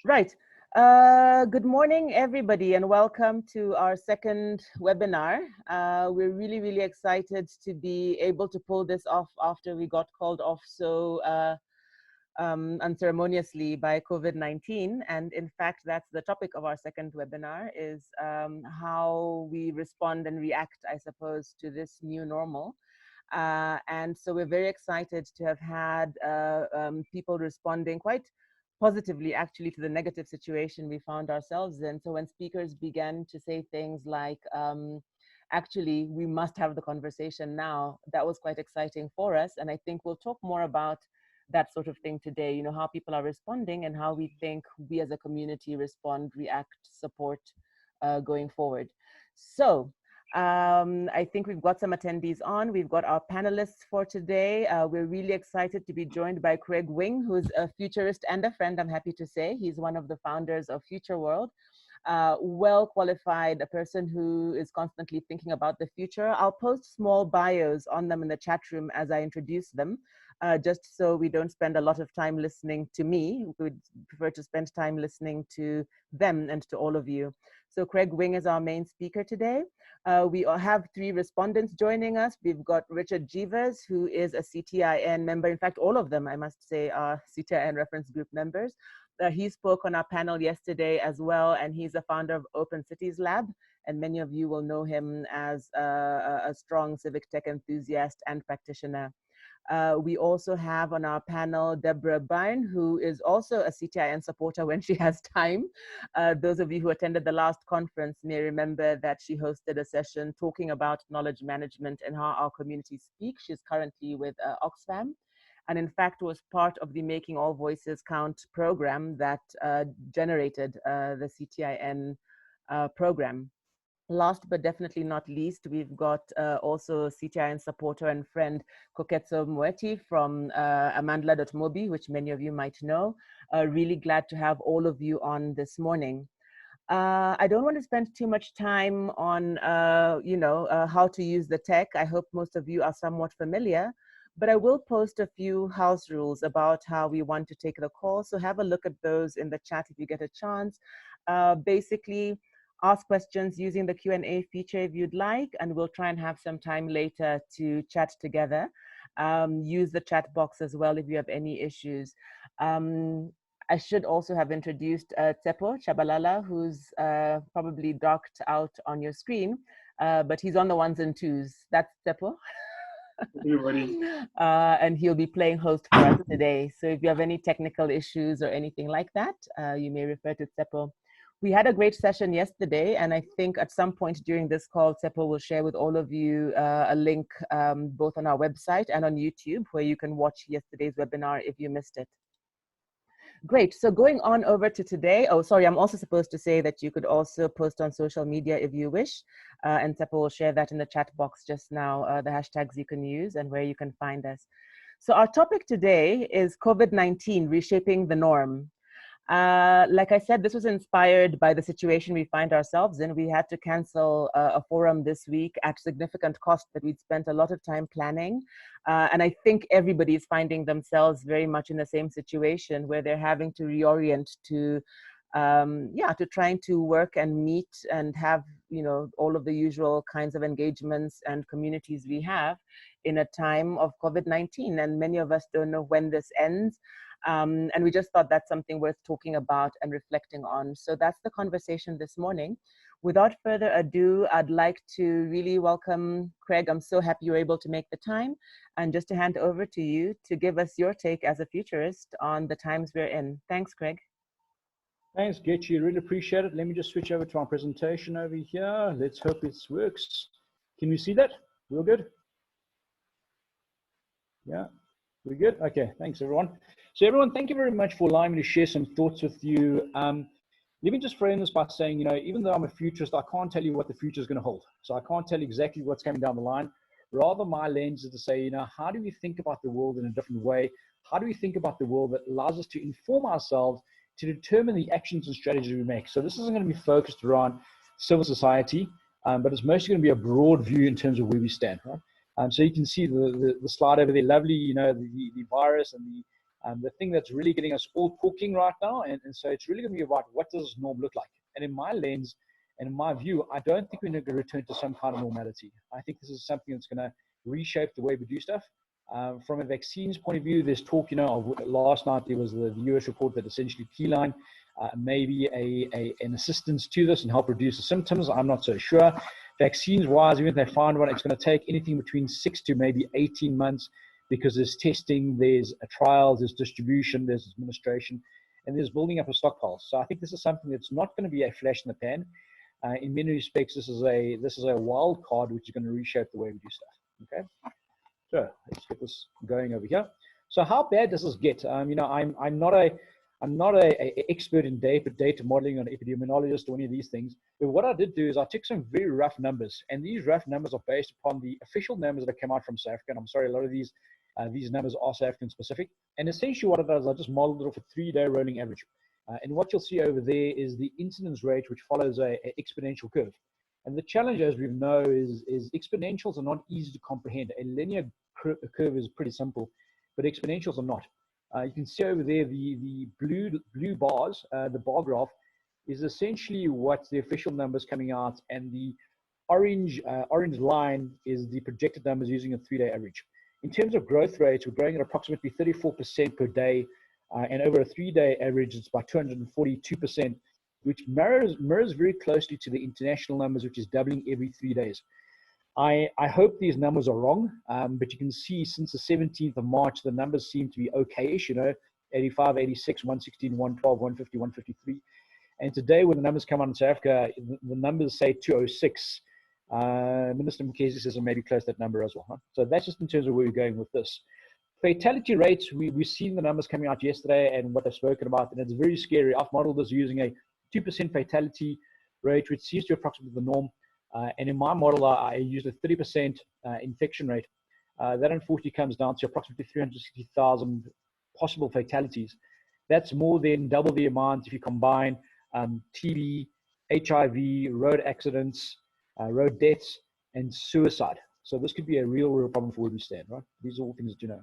Right. Good morning, everybody, and welcome to our second webinar. We're really, really excited to be able to pull this off after we got called off so unceremoniously by COVID-19. And in fact, that's the topic of our second webinar, is how we respond and react, I suppose, to this new normal. And so we're very excited to have had people responding quite positively, actually, to the negative situation we found ourselves in. So when speakers began to say things like, actually, we must have the conversation now, that was quite exciting for us. And I think we'll talk more about that sort of thing today, you know, how people are responding and how we think we as a community respond, react, support going forward. So I think we've got some attendees on. We've got our panelists for today. We're really excited to be joined by Craig Wing, who's a futurist and a friend, I'm happy to say. He's one of the founders of Future World. Well qualified, a person who is constantly thinking about the future. I'll post small bios on them in the chat room as I introduce them, just so we don't spend a lot of time listening to me. We would prefer to spend time listening to them and to all of you. So Craig Wing is our main speaker today. We have three respondents joining us. We've got Richard Gevers, who is a CTIN member. In fact, all of them, I must say, are CTIN reference group members. He spoke on our panel yesterday as well, and he's a founder of Open Cities Lab, and many of you will know him as a strong civic tech enthusiast and practitioner. We also have on our panel Deborah Byrne, who is also a CTIN supporter when she has time. Those of you who attended the last conference may remember that she hosted a session talking about knowledge management and how our communities speak. She's currently with Oxfam, and in fact was part of the Making All Voices Count program that generated the CTIN program. Last but definitely not least, we've got also CTIN supporter and friend Koketso Moeti from amandla.mobi, which many of you might know. Really glad to have all of you on this morning. I don't want to spend too much time on how to use the tech. I hope most of you are somewhat familiar, but I will post a few house rules about how we want to take the call. So have a look at those in the chat if you get a chance. Basically, ask questions using the Q&A feature if you'd like, and we'll try and have some time later to chat together. Use the chat box as well if you have any issues. I should also have introduced Tsepo Chabalala, who's probably darked out on your screen, but he's on the ones and twos. That's Tsepo. And he'll be playing host for us today. So if you have any technical issues or anything like that, you may refer to Tsepo. We had a great session yesterday, and I think at some point during this call, Tsepo will share with all of you a link both on our website and on YouTube where you can watch yesterday's webinar if you missed it. Great, so going on over to today. Oh, sorry, I'm also supposed to say that you could also post on social media if you wish, and Tsepo will share that in the chat box just now, the hashtags you can use and where you can find us. So our topic today is COVID-19, reshaping the norm. Like I said, this was inspired by the situation we find ourselves in. We had to cancel a forum this week at significant cost that we'd spent a lot of time planning. And I think everybody is finding themselves very much in the same situation where they're having to reorient to trying to work and meet and have, you know, all of the usual kinds of engagements and communities we have in a time of COVID-19. And many of us don't know when this ends. And we just thought that's something worth talking about and reflecting on. So that's the conversation this morning. Without further ado, I'd like to really welcome Craig. I'm so happy you're able to make the time. And just to hand over to you to give us your take as a futurist on the times we're in. Thanks, Craig. Thanks, Geci. Really appreciate it. Let me just switch over to our presentation over here. Let's hope it works. Can you see that? Real good? Yeah, we're good? Okay, thanks, everyone. So everyone, thank you very much for allowing me to share some thoughts with you. Let me just frame this by saying, you know, even though I'm a futurist, I can't tell you what the future is going to hold. So I can't tell you exactly what's coming down the line. Rather, my lens is to say, you know, how do we think about the world in a different way? How do we think about the world that allows us to inform ourselves to determine the actions and strategies we make? So this isn't going to be focused around civil society, but it's mostly going to be a broad view in terms of where we stand, right? So you can see the slide over there, lovely, you know, the virus and the thing that's really getting us all talking right now. And so it's really going to be about what does norm look like. And in my lens and in my view, I don't think we're going to return to some kind of normality. I think this is something that's going to reshape the way we do stuff. From a vaccines point of view, there's talk, last night there was the US report that essentially keyline maybe an assistance to this and help reduce the symptoms. I'm not so sure. Vaccines wise, even if they find one, it's going to take anything between 6 to maybe 18 months because there's testing, there's trials, there's distribution, there's administration, and there's building up a stockpile. So I think this is something that's not going to be a flash in the pan. In many respects, this is a wild card which is going to reshape the way we do stuff. Okay, so let's get this going over here. So how bad does this get? I'm not a expert in data modeling or an epidemiologist or any of these things. But what I did do is I took some very rough numbers, and these rough numbers are based upon the official numbers that have come out from South Africa. And I'm sorry, a lot of these numbers are South African specific. And essentially what it does, I just modeled it off a 3-day rolling average. And what you'll see over there is the incidence rate, which follows a exponential curve. And the challenge, as we know, is exponentials are not easy to comprehend. A linear curve is pretty simple, but exponentials are not. You can see over there the blue bars, the bar graph, is essentially what the official numbers coming out, and the orange line is the projected numbers using a 3-day average. In terms of growth rates, we're growing at approximately 34% per day. And over a 3-day average, it's about 242%, which mirrors very closely to the international numbers, which is doubling every 3 days. I hope these numbers are wrong, but you can see since the 17th of March, the numbers seem to be okay-ish, 85, 86, 116, 112, 150, 153. And today, when the numbers come out in South Africa, the numbers say 206. Minister Mkhize says maybe close that number as well. Huh? So that's just in terms of where we're going with this. Fatality rates, we've seen the numbers coming out yesterday and what I've spoken about, and it's very scary. I've modeled this using a 2% fatality rate, which seems to approximate the norm. And in my model, I used a 30% infection rate. That unfortunately comes down to approximately 360,000 possible fatalities. That's more than double the amount if you combine TB, HIV, road accidents, road deaths, and suicide. So this could be a real problem for where we stand, right? These are all things that you know.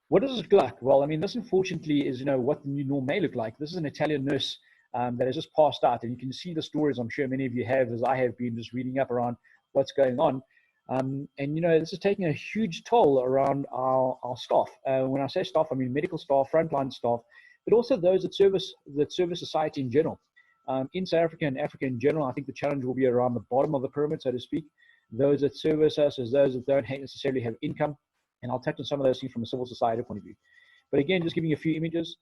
What does it look like? Well, I mean, this unfortunately is, what the new norm may look like. This is an Italian nurse that has just passed out, and you can see the stories. I'm sure many of you have, as I have been, just reading up around what's going on. And this is taking a huge toll around our staff. When I say staff, I mean medical staff, frontline staff, but also those that service society in general. In South Africa and Africa in general, I think the challenge will be around the bottom of the pyramid, so to speak. Those that service us as those that don't necessarily have income. And I'll touch on some of those things from a civil society point of view. But again, just giving you a few images.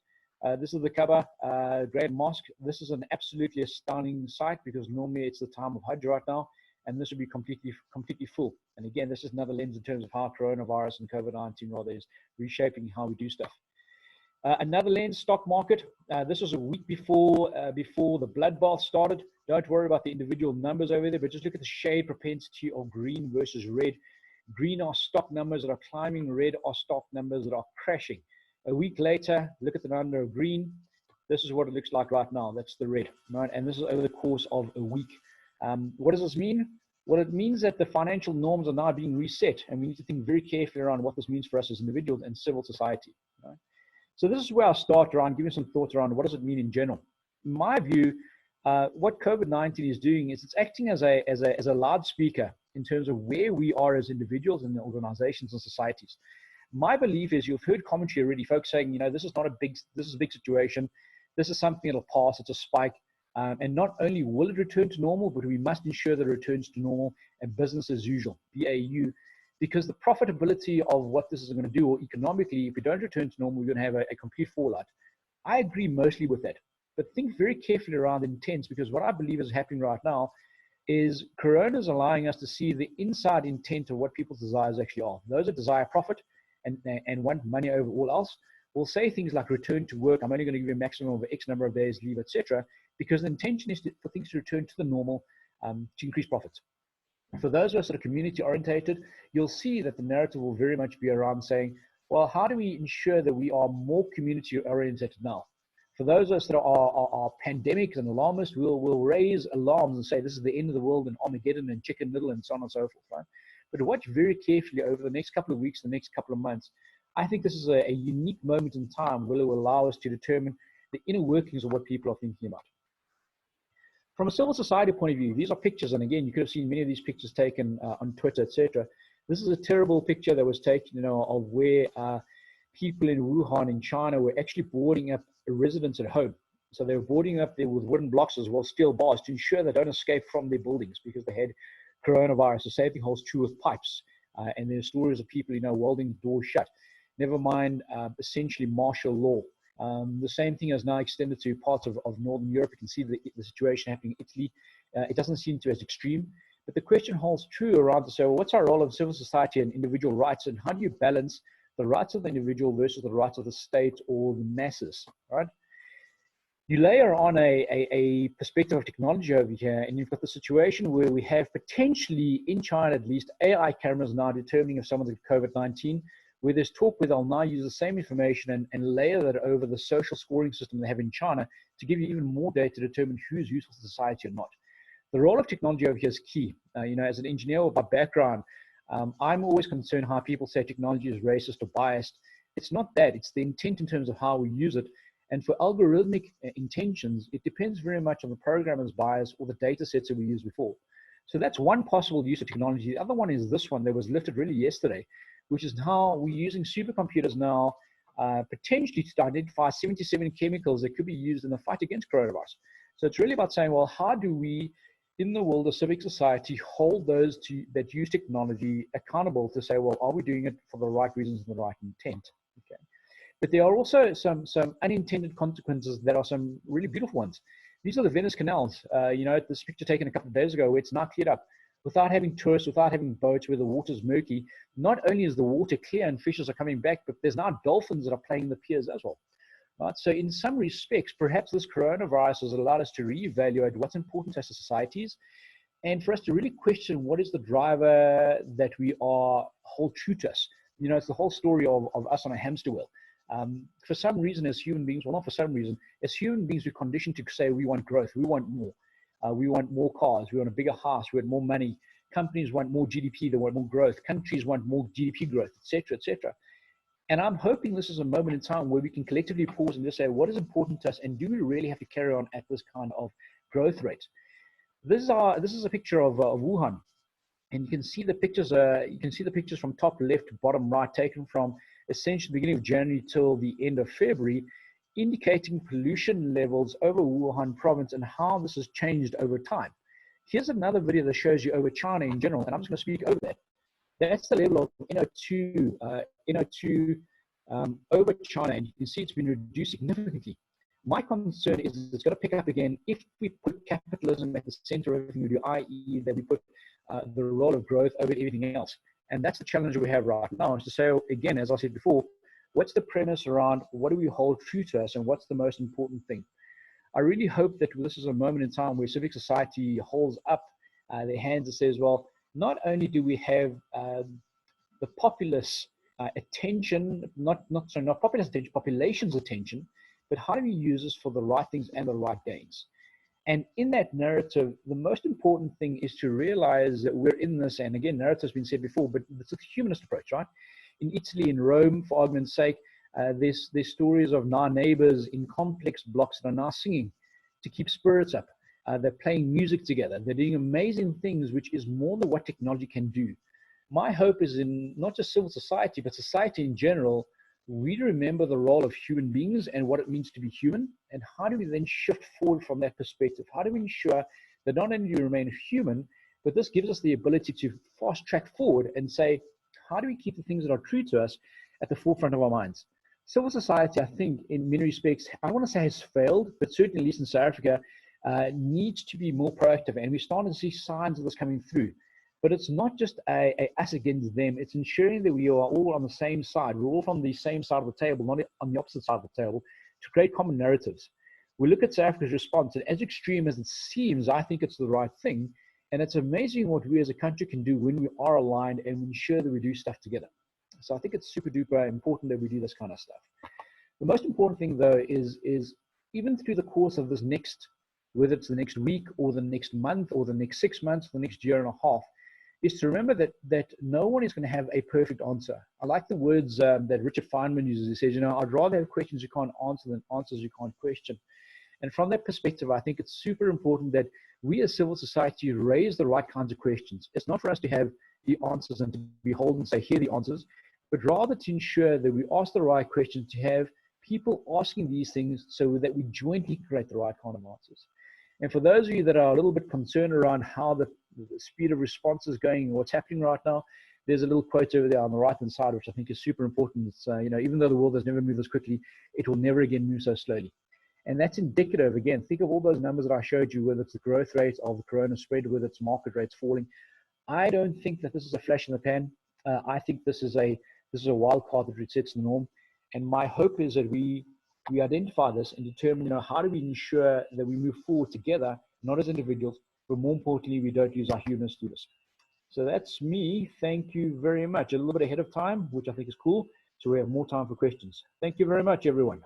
This is the Kaaba Grand Mosque. This is an absolutely astounding sight because normally it's the time of Hajj right now, and this will be completely full. And again, this is another lens in terms of how coronavirus and COVID-19 rather is reshaping how we do stuff. Another lens, stock market. This was a week before the bloodbath started. Don't worry about the individual numbers over there, but just look at the shade propensity of green versus red. Green are stock numbers that are climbing, red are stock numbers that are crashing. A week later, look at the number of green. This is what it looks like right now. That's the red, right? And this is over the course of a week. What does this mean? Well, it means that the financial norms are now being reset, and we need to think very carefully around what this means for us as individuals and civil society. Right? So this is where I'll start around giving some thoughts around what does it mean in general. In my view, what COVID-19 is doing is it's acting as a loudspeaker in terms of where we are as individuals and organizations and societies. My belief is you've heard commentary already, folks saying, this is a big situation. This is something that'll pass. It's a spike. And not only will it return to normal, but we must ensure that it returns to normal and business as usual, BAU, because the profitability of what this is going to do, or economically, if we don't return to normal, we're going to have a complete fallout. I agree mostly with that, but think very carefully around intents, because what I believe is happening right now is Corona is allowing us to see the inside intent of what people's desires actually are. Those that desire profit and want money over all else will say things like return to work. I'm only going to give you a maximum of X number of days leave, etc., because the intention is for things to return to the normal to increase profits. For those of us that are community orientated, you'll see that the narrative will very much be around saying, well, how do we ensure that we are more community orientated now? For those of us that are pandemics and alarmists, we'll raise alarms and say this is the end of the world and Armageddon and Chicken Little and so on and so forth. Right? But watch very carefully over the next couple of weeks, the next couple of months, I think this is a unique moment in time where it will allow us to determine the inner workings of what people are thinking about. From a civil society point of view, these are pictures, and again, you could have seen many of these pictures taken on Twitter, etc. This is a terrible picture that was taken, of where people in Wuhan in China were actually boarding up residents at home. So they were boarding up there with wooden blocks as well, steel bars, to ensure they don't escape from their buildings because they had coronavirus. The same thing holds true with pipes. And there's stories of people, welding doors shut. Never mind, essentially martial law. The same thing has now extended to parts of Northern Europe. You can see the situation happening in Italy. It doesn't seem to be as extreme. But the question holds true around to say, well, what's our role of civil society and individual rights, and how do you balance the rights of the individual versus the rights of the state or the masses, right? You layer on a perspective of technology over here, and you've got the situation where we have potentially, in China at least, AI cameras now determining if someone's got COVID-19, where there's talk where they'll now use the same information and layer that over the social scoring system they have in China to give you even more data to determine who's useful to society or not. The role of technology over here is key. As an engineer by background, I'm always concerned how people say technology is racist or biased. It's not that, it's the intent in terms of how we use it. And for algorithmic intentions, it depends very much on the programmer's bias or the data sets that we used before. So that's one possible use of technology. The other one is this one that was lifted really yesterday, which is how we're using supercomputers now potentially to identify 77 chemicals that could be used in the fight against coronavirus. So it's really about saying, well, how do we, in the world of civic society, hold those that use technology accountable to say, well, are we doing it for the right reasons and the right intent? Okay. But there are also some unintended consequences that are some really beautiful ones. These are the Venice canals. This picture taken a couple of days ago where it's now cleared up without having tourists, without having boats, where the water's murky. Not only is the water clear and fishes are coming back, but there's now dolphins that are playing the piers as well. Right? So in some respects, perhaps this coronavirus has allowed us to reevaluate what's important to us as societies, and for us to really question what is the driver that we hold true to us. It's the whole story of us on a hamster wheel. For some reason, as human beings, well, not for some reason, as human beings, we're conditioned to say we want growth, we want more. We want more cars, we want a bigger house, we want more money. Companies want more GDP, they want more growth. Countries want more GDP growth, etc., etc. And I'm hoping this is a moment in time where we can collectively pause and just say, what is important to us, and do we really have to carry on at this kind of growth rate? This is a picture of Wuhan, and you can see the pictures. You can see the pictures from top left to bottom right, taken from essentially the beginning of January till the end of February, indicating pollution levels over Wuhan province and how this has changed over time. Here's another video that shows you over China in general, and I'm just going to speak over that. That's the level of NO2 over China, and you can see it's been reduced significantly. My concern is it's going to pick up again if we put capitalism at the center of everything we do, i.e. that we put the role of growth over everything else. And that's the challenge we have right now, is to say, again, as I said before, what's the premise around what do we hold true to us and what's the most important thing? I really hope that this is a moment in time where civic society holds up their hands and says, well, not only do we have the populace attention, not populace attention, population's attention, but how do we use this for the right things and the right gains? And in that narrative, the most important thing is to realize that we're in this, and again, narrative has been said before, but it's a humanist approach, right? In Italy, in Rome, for argument's sake, there's stories of now neighbors in complex blocks that are now singing to keep spirits up. They're playing music together. They're doing amazing things, which is more than what technology can do. My hope is in not just civil society, but society in general, we remember the role of human beings and what it means to be human, and how do we then shift forward from that perspective? How do we ensure that not only do we remain human, but this gives us the ability to fast track forward and say, how do we keep the things that are true to us at the forefront of our minds? Civil society, I think, in many respects, I want to say has failed, but certainly at least in South Africa, needs to be more proactive, and we're starting to see signs of this coming through. But it's not just a us against them. It's ensuring that we are all on the same side. We're all from the same side of the table, not on the opposite side of the table, to create common narratives. We look at South Africa's response, and as extreme as it seems, I think it's the right thing. And it's amazing what we as a country can do when we are aligned and we ensure that we do stuff together. So I think it's super duper important that we do this kind of stuff. The most important thing, though, is even through the course of this next, whether it's the next week or the next month or the next 6 months, or the next year and a half, is to remember that no one is going to have a perfect answer. I like the words that Richard Feynman uses. He says, I'd rather have questions you can't answer than answers you can't question. And from that perspective, I think it's super important that we as civil society raise the right kinds of questions. It's not for us to have the answers and to behold and say, here are the answers, but rather to ensure that we ask the right questions, to have people asking these things so that we jointly create the right kind of answers. And for those of you that are a little bit concerned around how the speed of response is going and what's happening right now, there's a little quote over there on the right-hand side, which I think is super important. It's, even though the world has never moved as quickly, it will never again move so slowly. And that's indicative, again, think of all those numbers that I showed you, whether it's the growth rate of the corona spread, whether it's market rates falling. I don't think that this is a flash in the pan. I think this is a wild card that resets the norm. And my hope is that we identify this and determine, how do we ensure that we move forward together, not as individuals, but more importantly, we don't use our humanness to do this. So that's me. Thank you very much. A little bit ahead of time, which I think is cool. So we have more time for questions. Thank you very much, everyone.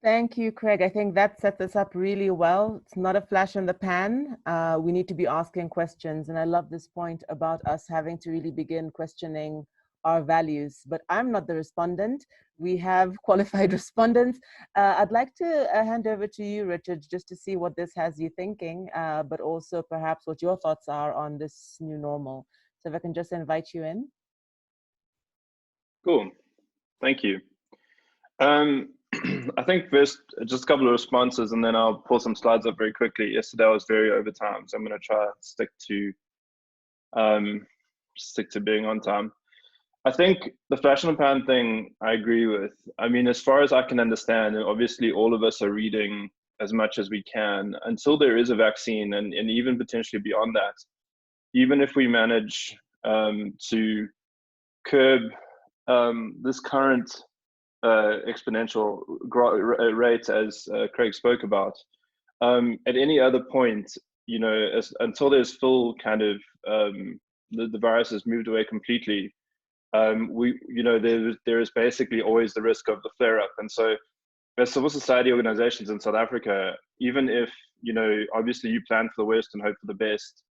Thank you, Craig. I think that sets us up really well. It's not a flash in the pan. We need to be asking questions. And I love this point about us having to really begin questioning our values. But I'm not the respondent. We have qualified respondents. I'd like to hand over to you, Richard, just to see what this has you thinking, but also perhaps what your thoughts are on this new normal. So if I can just invite you in. Cool. Thank you. I think first, just a couple of responses, and then I'll pull some slides up very quickly. Yesterday I was very over time, so I'm going to try to stick to being on time. I think the flash in the pan thing, I agree with. I mean, as far as I can understand, and obviously all of us are reading as much as we can until there is a vaccine, and even potentially beyond that. Even if we manage to curb this current exponential rate, as Craig spoke about, at any other point, until there's full kind of the virus has moved away completely, there is basically always the risk of the flare-up. And so as civil society organizations in South Africa, even if obviously you plan for the worst and hope for the best,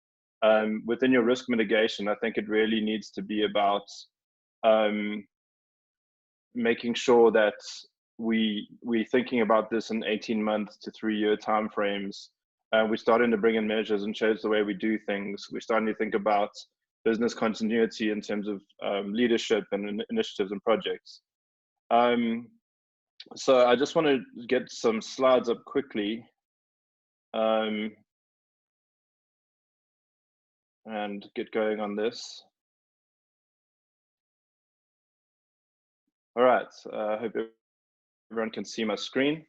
within your risk mitigation, I think it really needs to be about making sure that we're thinking about this in 18-month to 3-year timeframes. We're starting to bring in measures and change the way we do things. We're starting to think about business continuity in terms of leadership and initiatives and projects. So I just want to get some slides up quickly. And get going on this. All right, I hope everyone can see my screen.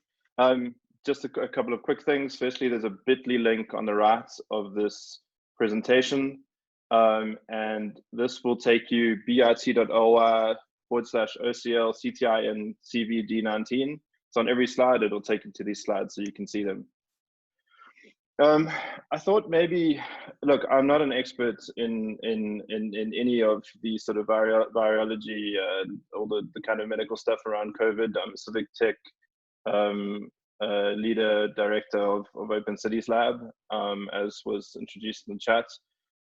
Just a couple of quick things. Firstly, there's a bit.ly link on the right of this presentation. And this will take you bit.ly/OCL CTIN CVD19. So on every slide, it'll take you to these slides so you can see them. I thought maybe, look, I'm not an expert in any of the sort of virology, all the kind of medical stuff around COVID. I'm a Civic Tech leader, director of Open Cities Lab, as was introduced in the chat.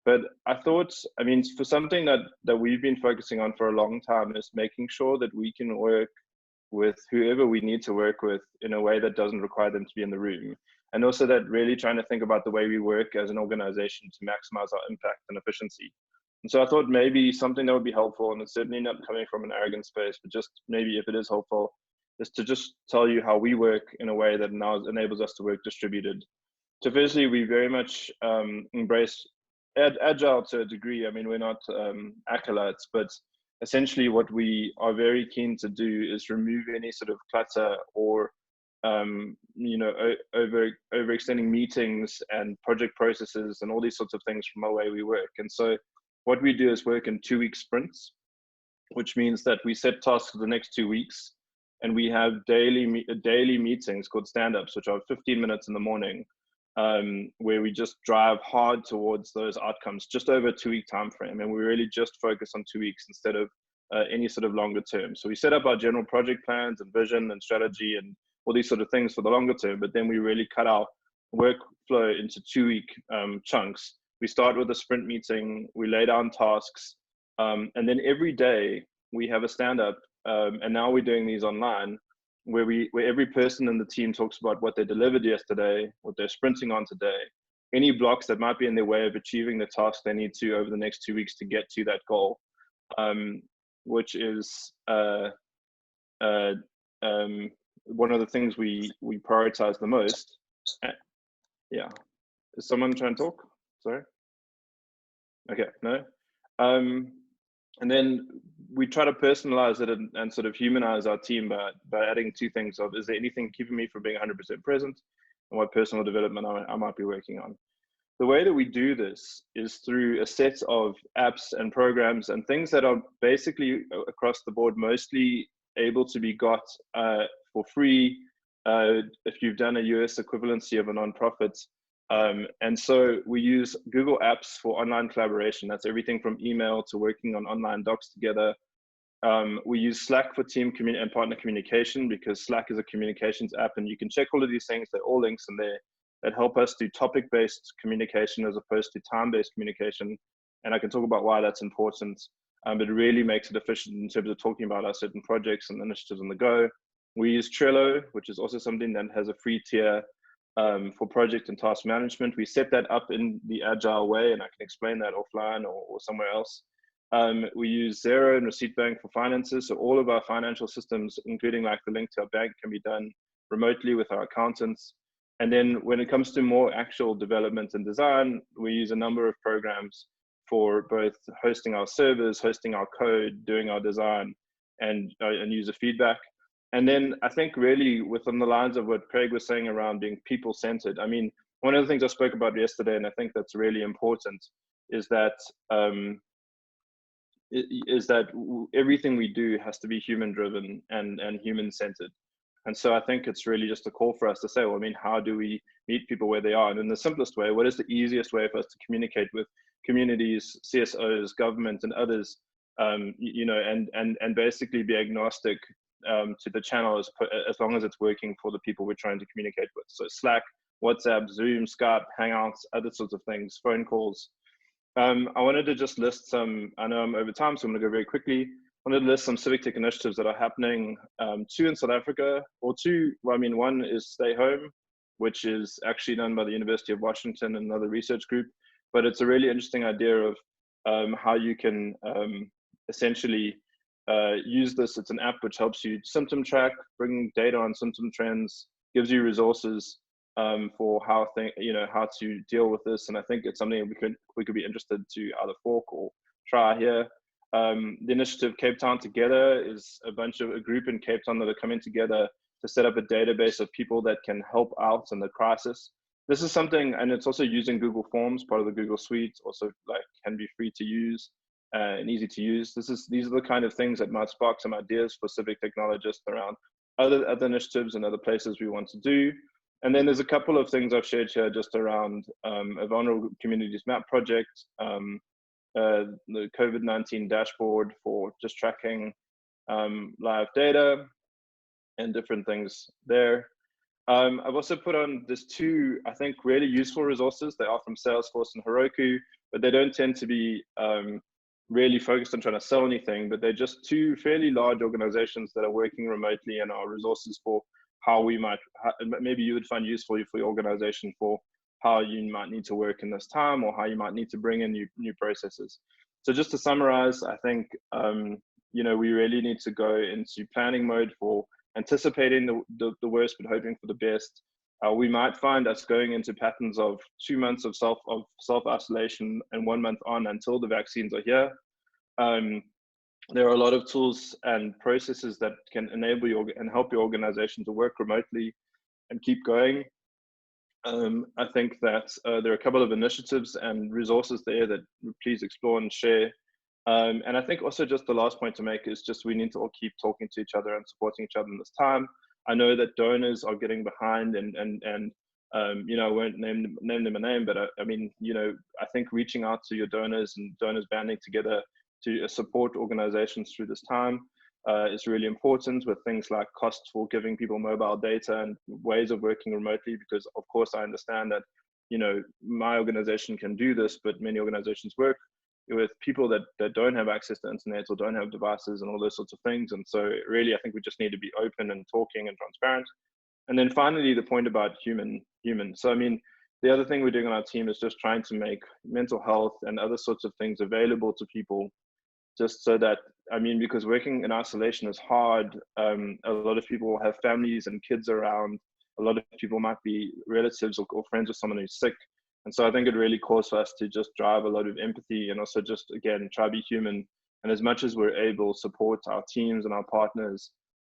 But I thought, I mean, for something that we've been focusing on for a long time is making sure that we can work with whoever we need to work with in a way that doesn't require them to be in the room. And also that really trying to think about the way we work as an organization to maximize our impact and efficiency. And so I thought maybe something that would be helpful, and it's certainly not coming from an arrogant space, but just maybe if it is helpful, is to just tell you how we work in a way that now enables us to work distributed. So firstly, we very much embrace agile to a degree. I mean, we're not acolytes, but essentially what we are very keen to do is remove any sort of clutter or overextending meetings and project processes and all these sorts of things from the way we work. And so what we do is work in 2-week sprints, which means that we set tasks for the next 2 weeks, and we have daily meetings called stand-ups, which are 15 minutes in the morning, where we just drive hard towards those outcomes, just over a 2-week time frame, and we really just focus on 2 weeks instead of any sort of longer term. So we set up our general project plans and vision and strategy and all these sort of things for the longer term, but then we really cut our workflow into 2-week chunks. We start with a sprint meeting, we lay down tasks, and then every day we have a stand-up, and now we're doing these online, where every person in the team talks about what they delivered yesterday, what they're sprinting on today, any blocks that might be in their way of achieving the task they need to over the next 2 weeks to get to that goal, which is one of the things we prioritize the most. Yeah, is someone trying to talk? Sorry. Okay, no. And then we try to personalize it and sort of humanize our team by adding 2 things of, is there anything keeping me from being 100% present, and what personal development I might be working on. The way that we do this is through a set of apps and programs and things that are basically across the board mostly able to be got for free if you've done a US equivalency of a nonprofit. And so we use Google Apps for online collaboration. That's everything from email to working on online docs together. We use Slack for team and partner communication, because Slack is a communications app, and you can check all of these things. They're all links in there that help us do topic-based communication as opposed to time-based communication. And I can talk about why that's important, but it really makes it efficient in terms of talking about our certain projects and initiatives on the go. We use Trello, which is also something that has a free tier for project and task management. We set that up in the agile way, and I can explain that offline or somewhere else. We use Xero and Receipt Bank for finances. So all of our financial systems, including like the link to our bank, can be done remotely with our accountants. And then when it comes to more actual development and design, we use a number of programs for both hosting our servers, hosting our code, doing our design, and user feedback. And then I think really within the lines of what Craig was saying around being people-centered, I mean, one of the things I spoke about yesterday, and I think that's really important, is that everything we do has to be human-driven and human-centered. And so I think it's really just a call for us to say, well, I mean, how do we meet people where they are? And in the simplest way, what is the easiest way for us to communicate with communities, CSOs, government, and others, you know, and basically be agnostic to the channel as long as it's working for the people we're trying to communicate with. So Slack, WhatsApp, Zoom, Skype, Hangouts, other sorts of things, phone calls. I wanted to just list some, I know I'm over time, so I'm gonna go very quickly. I wanted to list some civic tech initiatives that are happening, 2 in South Africa, or 2, well, I mean, one is Stay Home, which is actually done by the University of Washington and another research group, but it's a really interesting idea of how you can essentially use this. It's an app which helps you symptom track, bring data on symptom trends, gives you resources for how to deal with this. And I think it's something we could be interested to either fork or try here. The initiative Cape Town Together is a group in Cape Town that are coming together to set up a database of people that can help out in the crisis. This is something, and it's also using Google Forms, part of the Google Suite, also like can be free to use and easy to use. These are the kind of things that might spark some ideas for civic technologists around other initiatives and other places we want to do. And then there's a couple of things I've shared here just around a vulnerable communities map project, the COVID-19 dashboard for just tracking live data and different things there. I've also put on this 2, I think, really useful resources. They are from Salesforce and Heroku, but they don't tend to be really focused on trying to sell anything, but they're just 2 fairly large organizations that are working remotely and are resources for how we might, maybe you would find useful for your organization for how you might need to work in this time, or how you might need to bring in new processes. So just to summarize, I think, you know, we really need to go into planning mode for anticipating the worst, but hoping for the best. We might find us going into patterns of 2 months of self-isolation and 1 month on until the vaccines are here. There are a lot of tools and processes that can enable you and help your organization to work remotely and keep going. I think that there are a couple of initiatives and resources there that please explore and share. And I think also just the last point to make is just we need to all keep talking to each other and supporting each other in this time. I know that donors are getting behind and you know, I won't name them a name, but I mean, you know, I think reaching out to your donors and donors banding together to support organizations through this time. is really important, with things like costs for giving people mobile data and ways of working remotely, because of course I understand that, you know, my organization can do this, but many organizations work with people that don't have access to internet or don't have devices and all those sorts of things. And so really, I think we just need to be open and talking and transparent. And then finally, the point about human. So, I mean, the other thing we're doing on our team is just trying to make mental health and other sorts of things available to people, just so that, I mean, because working in isolation is hard. A lot of people have families and kids around. A lot of people might be relatives or friends with someone who's sick. And so I think it really calls for us to just drive a lot of empathy, and also just, again, try to be human. And as much as we're able, support our teams and our partners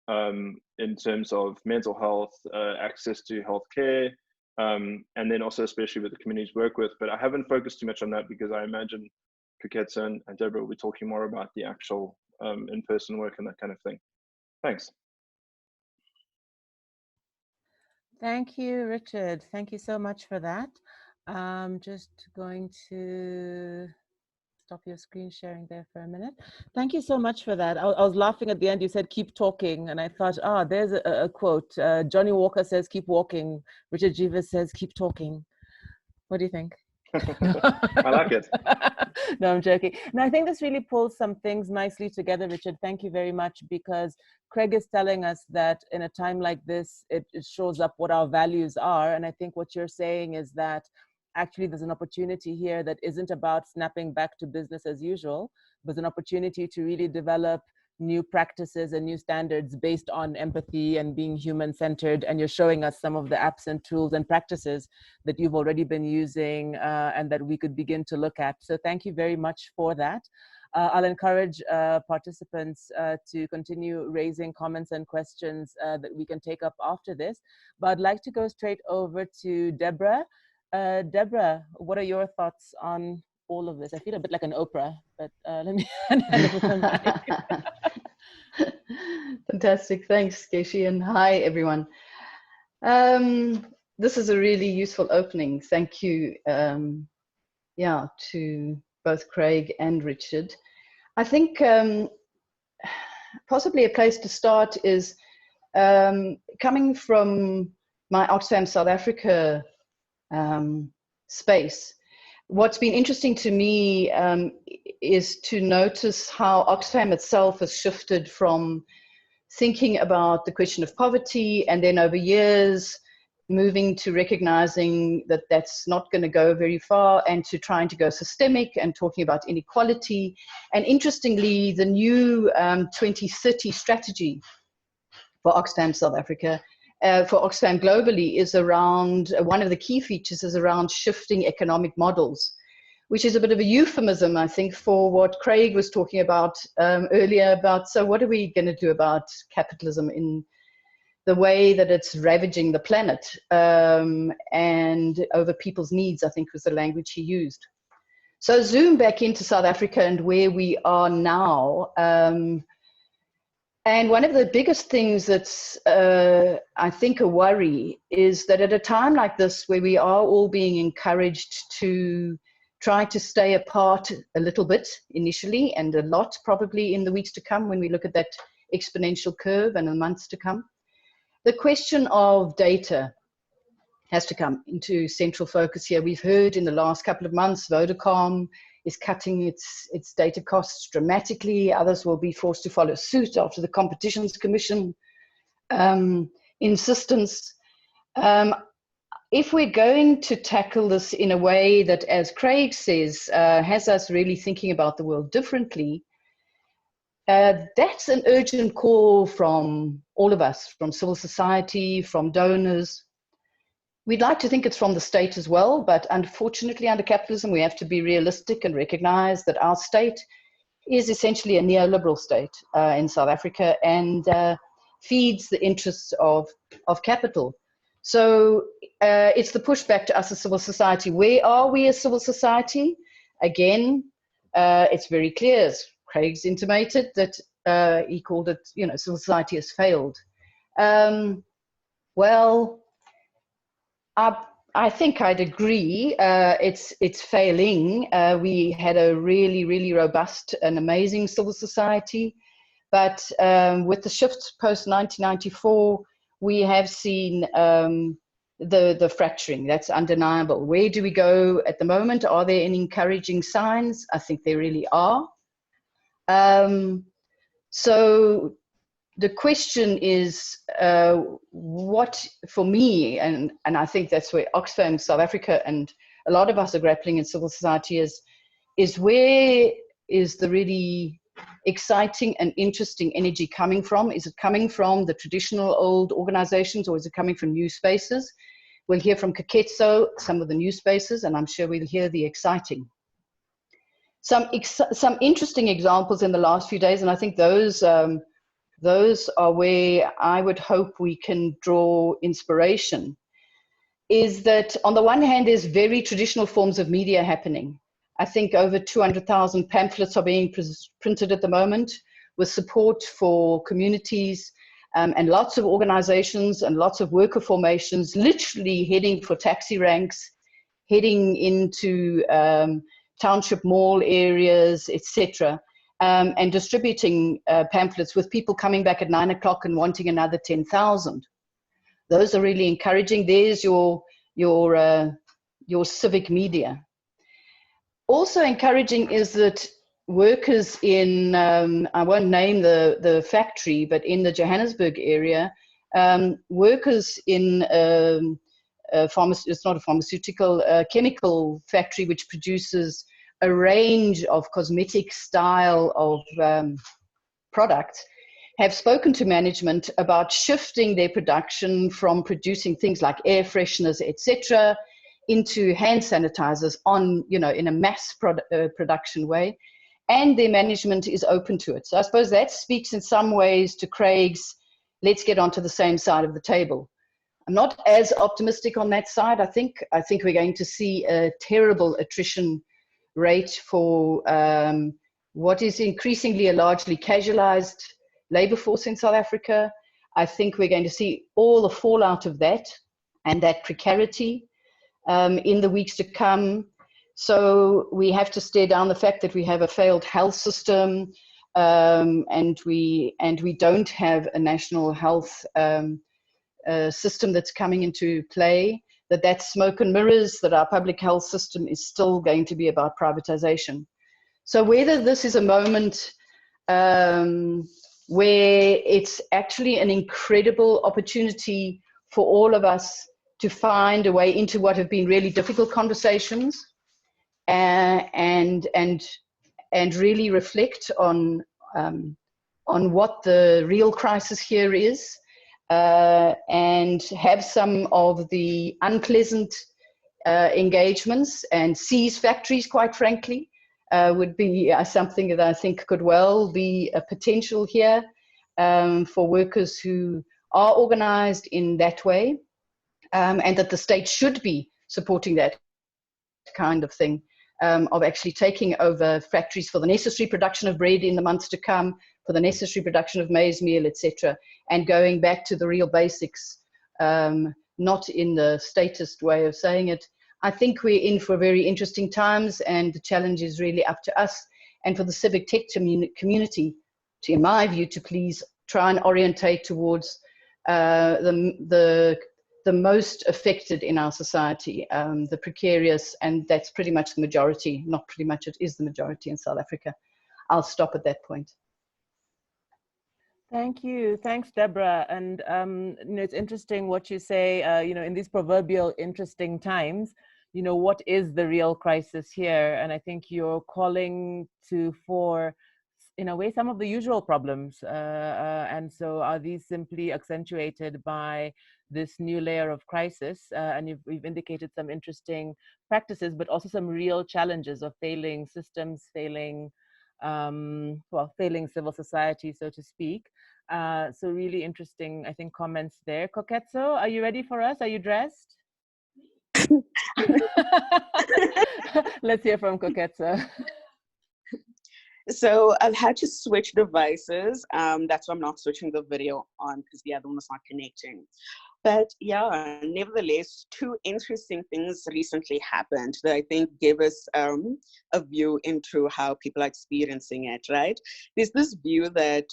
in terms of mental health, access to healthcare, and then also especially with the communities we work with. But I haven't focused too much on that, because I imagine Koketso and Deborah will be talking more about the actual in-person work and that kind of thing. Thanks. Thank you, Richard. Thank you so much for that. I'm just going to stop your screen sharing there for a minute. Thank you so much for that. I was laughing at the end. You said, keep talking. And I thought, there's a quote. Johnny Walker says, keep walking. Richard Gevers says, keep talking. What do you think? I like it. No, I'm joking. No, I think this really pulls some things nicely together, Richard. Thank you very much, because Craig is telling us that in a time like this, it shows up what our values are. And I think what you're saying is that actually there's an opportunity here that isn't about snapping back to business as usual, but an opportunity to really develop new practices and new standards based on empathy and being human-centered. And you're showing us some of the apps and tools and practices that you've already been using and that we could begin to look at. So thank you very much for that. I'll encourage participants to continue raising comments and questions that we can take up after this. But I'd like to go straight over to Deborah. Deborah, what are your thoughts on all of this? I feel a bit like an Oprah, but let me hand over the mic. Fantastic, thanks, Geci, and hi, everyone. This is a really useful opening. Thank you, to both Craig and Richard. I think possibly a place to start is coming from my Oxfam South Africa space. What's been interesting to me is to notice how Oxfam itself has shifted from thinking about the question of poverty, and then over years moving to recognizing that that's not going to go very far, and to trying to go systemic and talking about inequality. And interestingly, the new 2030 strategy for Oxfam South Africa, for Oxfam globally, is around, one of the key features is around shifting economic models, which is a bit of a euphemism, I think, for what Craig was talking about earlier about, so what are we going to do about capitalism in the way that it's ravaging the planet and over people's needs, I think was the language he used. So zoom back into South Africa and where we are now. And one of the biggest things that's, I think, a worry is that at a time like this, where we are all being encouraged to try to stay apart a little bit initially, and a lot probably in the weeks to come when we look at that exponential curve and the months to come, the question of data has to come into central focus here. We've heard in the last couple of months, Vodacom is cutting its data costs dramatically. Others will be forced to follow suit after the Competitions Commission insistence. If we're going to tackle this in a way that, as Craig says, has us really thinking about the world differently, that's an urgent call from all of us, from civil society, from donors. We'd like to think it's from the state as well, but unfortunately under capitalism, we have to be realistic and recognize that our state is essentially a neoliberal state in South Africa, and feeds the interests of capital. So it's the pushback to us as civil society. Where are we as civil society? Again, it's very clear, as Craig's intimated, that he called it, civil society has failed. Well, I think I'd agree. It's failing. We had a really, really robust and amazing civil society. But with the shift post-1994, we have seen the fracturing. That's undeniable. Where do we go at the moment? Are there any encouraging signs? I think there really are. So the question is, what for me, and I think that's where Oxfam South Africa and a lot of us are grappling in civil society, is where is the really exciting and interesting energy coming from? Is it coming from the traditional old organizations, or is it coming from new spaces? We'll hear from Koketso some of the new spaces, and I'm sure we'll hear the exciting. Some interesting examples in the last few days, and I think those are where I would hope we can draw inspiration, is that on the one hand, there's very traditional forms of media happening. I think over 200,000 pamphlets are being printed at the moment, with support for communities and lots of organizations and lots of worker formations, literally heading for taxi ranks, heading into township mall areas, etc., and distributing pamphlets, with people coming back at 9 o'clock and wanting another 10,000. Those are really encouraging. There's your civic media. Also encouraging is that workers in, I won't name the factory, but in the Johannesburg area, workers in it's not a pharmaceutical, chemical factory which produces a range of cosmetic style of products, have spoken to management about shifting their production from producing things like air fresheners, etc., into hand sanitizers in a mass production way, and their management is open to it. So I suppose that speaks in some ways to Craig's let's get onto the same side of the table. I'm not as optimistic on that side. I think we're going to see a terrible attrition rate for what is increasingly a largely casualized labor force in South Africa. I think we're going to see all the fallout of that and that precarity in the weeks to come. So we have to stare down the fact that we have a failed health system, and we don't have a national health system that's coming into play, that's smoke and mirrors, that our public health system is still going to be about privatization. So whether this is a moment where it's actually an incredible opportunity for all of us to find a way into what have been really difficult conversations, and really reflect on what the real crisis here is, and have some of the unpleasant engagements and seize factories, quite frankly, would be something that I think could well be a potential here for workers who are organized in that way, and that the state should be supporting that kind of thing, of actually taking over factories for the necessary production of bread in the months to come, for the necessary production of maize meal, etc., and going back to the real basics, not in the statist way of saying it. I think we're in for very interesting times, and the challenge is really up to us and for the civic tech community, in my view, to please try and orientate towards the most affected in our society, the precarious, and that's pretty much the majority, not pretty much, it is the majority in South Africa. I'll stop at that point. Thank you. Thanks, Deborah. And it's interesting what you say, in these proverbial interesting times, what is the real crisis here? And I think you're calling for, in a way, some of the usual problems. And so are these simply accentuated by this new layer of crisis? And we've indicated some interesting practices, but also some real challenges of failing systems, failing civil society, so to speak. So really interesting, I think, comments there. Koketso, are you ready for us? Are you dressed? Let's hear from Koketso. So I've had to switch devices. That's why I'm not switching the video on, because the other one was not connecting. But yeah, nevertheless, two interesting things recently happened that I think give us a view into how people are experiencing it, right? There's this view that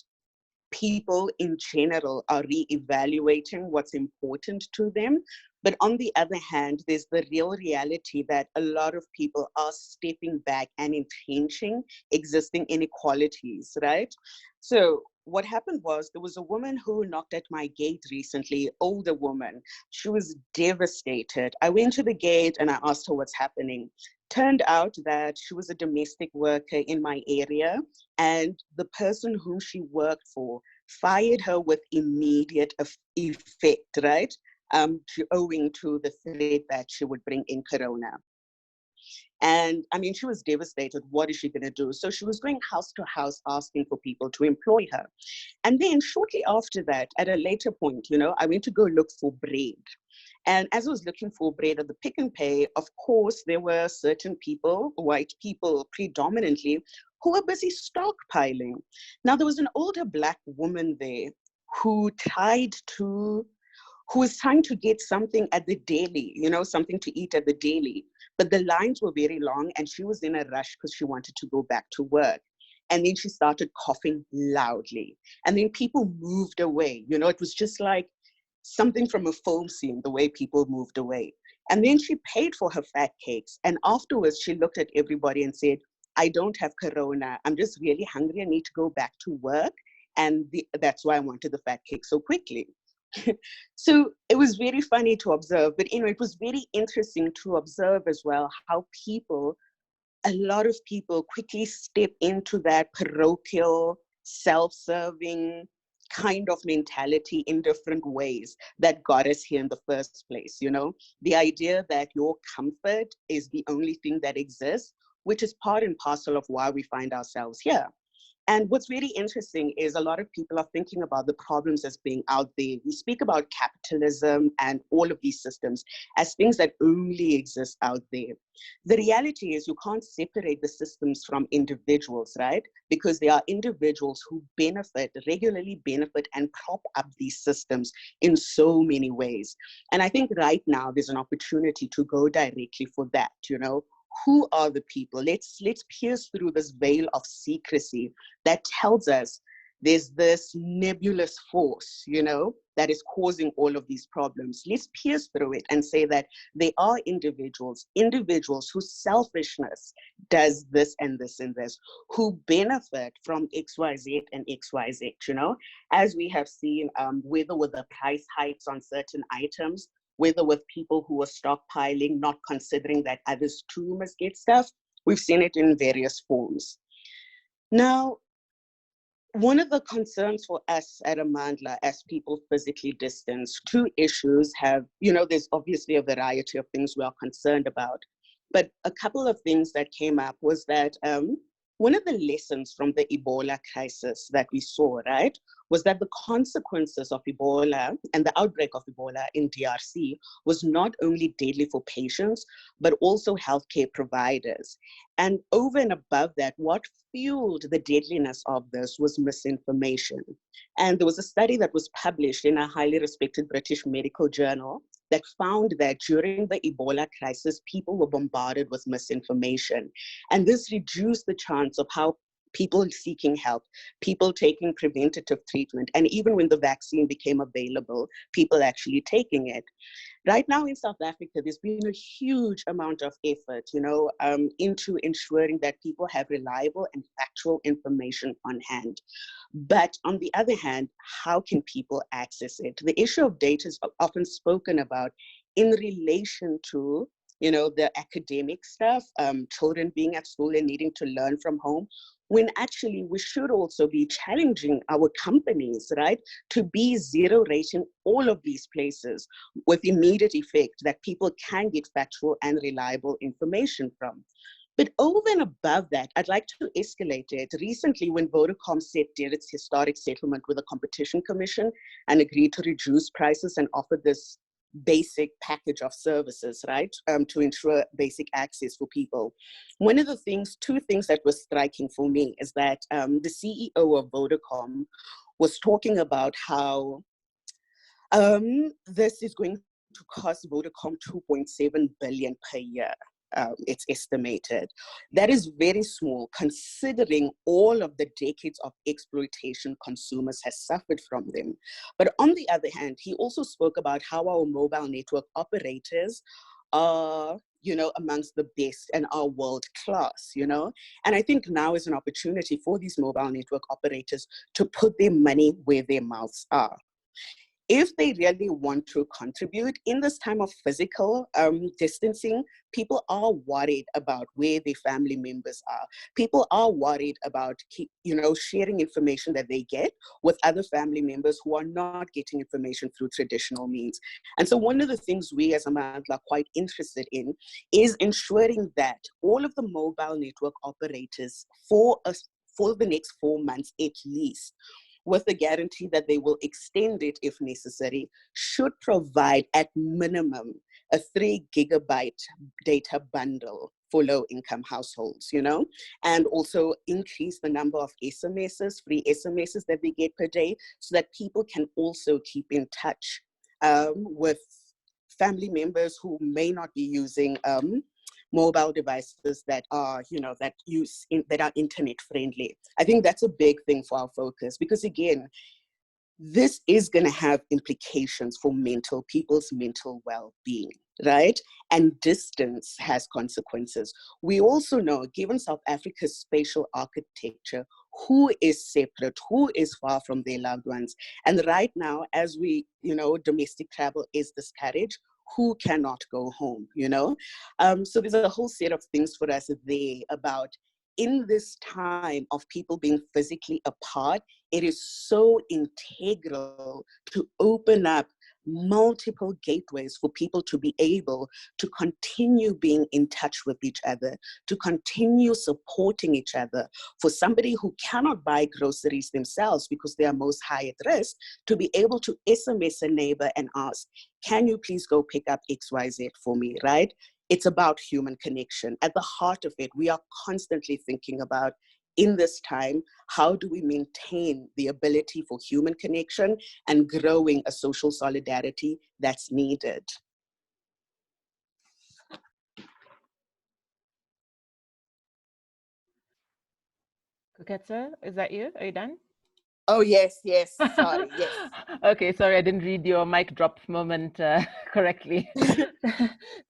people in general are re-evaluating what's important to them. But on the other hand, there's the real reality that a lot of people are stepping back and entrenching existing inequalities, right? So what happened was there was a woman who knocked at my gate recently, older woman. She was devastated. I went to the gate and I asked her what's happening. Turned out that she was a domestic worker in my area, and the person whom she worked for fired her with immediate effect, right? Owing to the threat that she would bring in corona. And I mean, she was devastated. What is she going to do? So she was going house to house asking for people to employ her. And then shortly after that, at a later point, you know, I went to go look for bread. And as I was looking for bread at the Pick and Pay, of course, there were certain people, white people predominantly, who were busy stockpiling. Now, there was an older Black woman there who was trying to get something at the deli, you know, something to eat at the deli. But the lines were very long and she was in a rush because she wanted to go back to work. And then she started coughing loudly. And then people moved away. You know, it was just like something from a film scene, the way people moved away. And then she paid for her fat cakes. And afterwards, she looked at everybody and said, I don't have corona. I'm just really hungry. I need to go back to work. And that's why I wanted the fat cake so quickly. So it was very funny to observe, but you know, it was very interesting to observe as well how a lot of people quickly step into that parochial, self-serving kind of mentality in different ways that got us here in the first place. You know, the idea that your comfort is the only thing that exists, which is part and parcel of why we find ourselves here. And what's very interesting is a lot of people are thinking about the problems as being out there. We speak about capitalism and all of these systems as things that only exist out there. The reality is you can't separate the systems from individuals, right? Because there are individuals who regularly benefit and prop up these systems in so many ways. And I think right now there's an opportunity to go directly for that, you know? Who are the people? Let's pierce through this veil of secrecy that tells us there's this nebulous force, you know, that is causing all of these problems. Let's pierce through it and say that they are individuals whose selfishness does this and this and this, who benefit from XYZ and XYZ, you know, as we have seen, whether with the price hikes on certain items, whether with people who are stockpiling, not considering that others too must get stuff. We've seen it in various forms. Now, one of the concerns for us at Amandla, as people physically distanced, two issues have, you know, there's obviously a variety of things we are concerned about, but a couple of things that came up was that one of the lessons from the Ebola crisis that we saw, right, was that the consequences of Ebola and the outbreak of Ebola in DRC was not only deadly for patients, but also healthcare providers. And over and above that, what fueled the deadliness of this was misinformation. And there was a study that was published in a highly respected British medical journal that found that during the Ebola crisis, people were bombarded with misinformation. And this reduced the chance of how people seeking help, people taking preventative treatment, and even when the vaccine became available, people actually taking it. Right now in South Africa, there's been a huge amount of effort, you know, into ensuring that people have reliable and factual information on hand. But on the other hand, how can people access it? The issue of data is often spoken about in relation to, you know, the academic stuff, children being at school and needing to learn from home, when actually we should also be challenging our companies, right, to be zero rating all of these places with immediate effect that people can get factual and reliable information from. But over and above that, I'd like to escalate it. Recently, when Vodacom did its historic settlement with the Competition Commission and agreed to reduce prices and offer this basic package of services, right, to ensure basic access for people. One of the things, two things that was striking for me is that the CEO of Vodacom was talking about how this is going to cost Vodacom 2.7 billion per year. it's estimated. That is very small considering all of the decades of exploitation consumers has suffered from them. But on the other hand, he also spoke about how our mobile network operators are, you know, amongst the best and are world class, you know? And I think now is an opportunity for these mobile network operators to put their money where their mouths are. If they really want to contribute in this time of physical distancing, people are worried about where their family members are. People are worried about, you know, sharing information that they get with other family members who are not getting information through traditional means. And so one of the things we as Amandla are quite interested in is ensuring that all of the mobile network operators for the next 4 months at least, with the guarantee that they will extend it if necessary, should provide at minimum a 3 gigabyte data bundle for low-income households, you know, and also increase the number of SMSs, free SMSs that they get per day, so that people can also keep in touch with family members who may not be using mobile devices that are, you know, that are internet friendly. I think that's a big thing for our focus, because again, this is going to have implications for people's mental well-being, right? And distance has consequences. We also know, given South Africa's spatial architecture, who is separate, who is far from their loved ones. And right now, as we, you know, domestic travel is discouraged, who cannot go home, you know? So there's a whole set of things for us there about, in this time of people being physically apart, it is so integral to open up multiple gateways for people to be able to continue being in touch with each other, to continue supporting each other. For somebody who cannot buy groceries themselves because they are most high at risk, to be able to SMS a neighbor and ask, can you please go pick up XYZ for me, right? It's about human connection. At the heart of it, we are constantly thinking about, in this time, how do we maintain the ability for human connection and growing a social solidarity that's needed? Koketso, is that you? Are you done? Oh, yes, sorry, yes. Okay, sorry, I didn't read your mic drop moment correctly.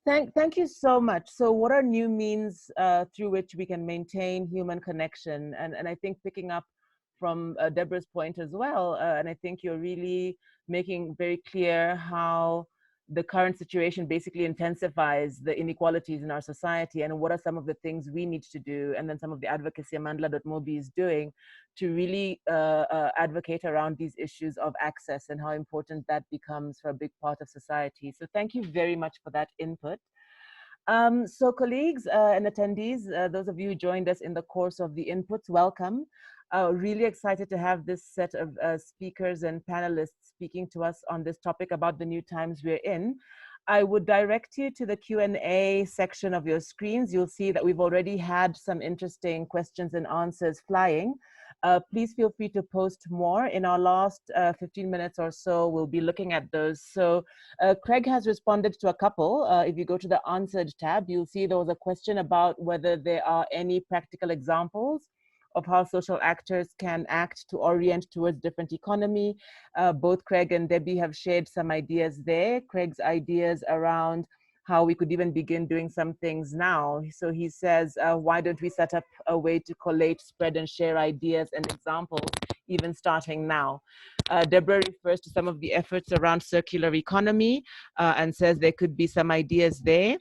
Thank you so much. So what are new means through which we can maintain human connection? And I think picking up from Deborah's point as well, and I think you're really making very clear how the current situation basically intensifies the inequalities in our society, and what are some of the things we need to do, and then some of the advocacy Amandla.mobi is doing to really advocate around these issues of access and how important that becomes for a big part of society. So thank you very much for that input. So colleagues and attendees, those of you who joined us in the course of the inputs, welcome. Really excited to have this set of speakers and panelists speaking to us on this topic about the new times we're in. I would direct you to the Q&A section of your screens. You'll see that we've already had some interesting questions and answers flying. Please feel free to post more. In our last 15 minutes or so, we'll be looking at those. So Craig has responded to a couple. If you go to the answered tab, you'll see there was a question about whether there are any practical examples of how social actors can act to orient towards different economy. Both Craig and Debbie have shared some ideas there. Craig's ideas around how we could even begin doing some things now. So he says, why don't we set up a way to collate, spread, and share ideas and examples, even starting now? Deborah refers to some of the efforts around circular economy and says there could be some ideas there.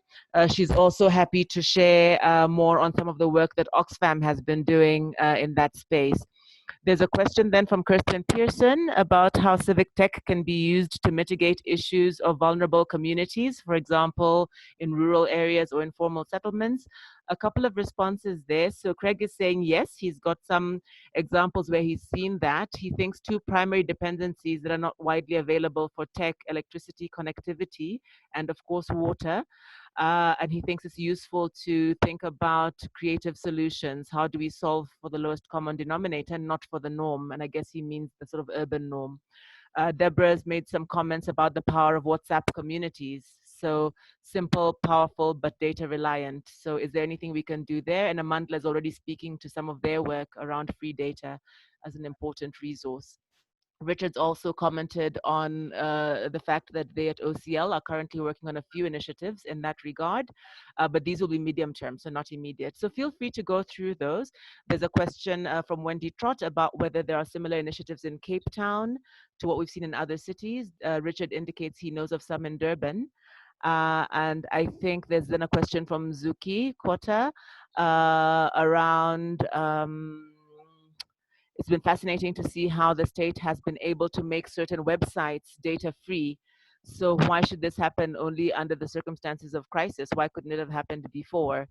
She's also happy to share more on some of the work that Oxfam has been doing in that space. There's a question then from Kirsten Pearson about how civic tech can be used to mitigate issues of vulnerable communities, for example, in rural areas or informal settlements. A couple of responses there. So Craig is saying, yes, he's got some examples where he's seen that. He thinks two primary dependencies that are not widely available for tech: electricity, connectivity, and of course, water. And he thinks it's useful to think about creative solutions. How do we solve for the lowest common denominator, not for the norm? And I guess he means the sort of urban norm. Deborah has made some comments about the power of WhatsApp communities. So simple, powerful, but data reliant. So is there anything we can do there? And Amandla is already speaking to some of their work around free data as an important resource. Richard's also commented on the fact that they at OCL are currently working on a few initiatives in that regard, but these will be medium term, so not immediate. So feel free to go through those. There's a question from Wendy Trott about whether there are similar initiatives in Cape Town to what we've seen in other cities. Richard indicates he knows of some in Durban. And I think there's then a question from Zuki Kota around it's been fascinating to see how the state has been able to make certain websites data free. So why should this happen only under the circumstances of crisis? Why couldn't it have happened before?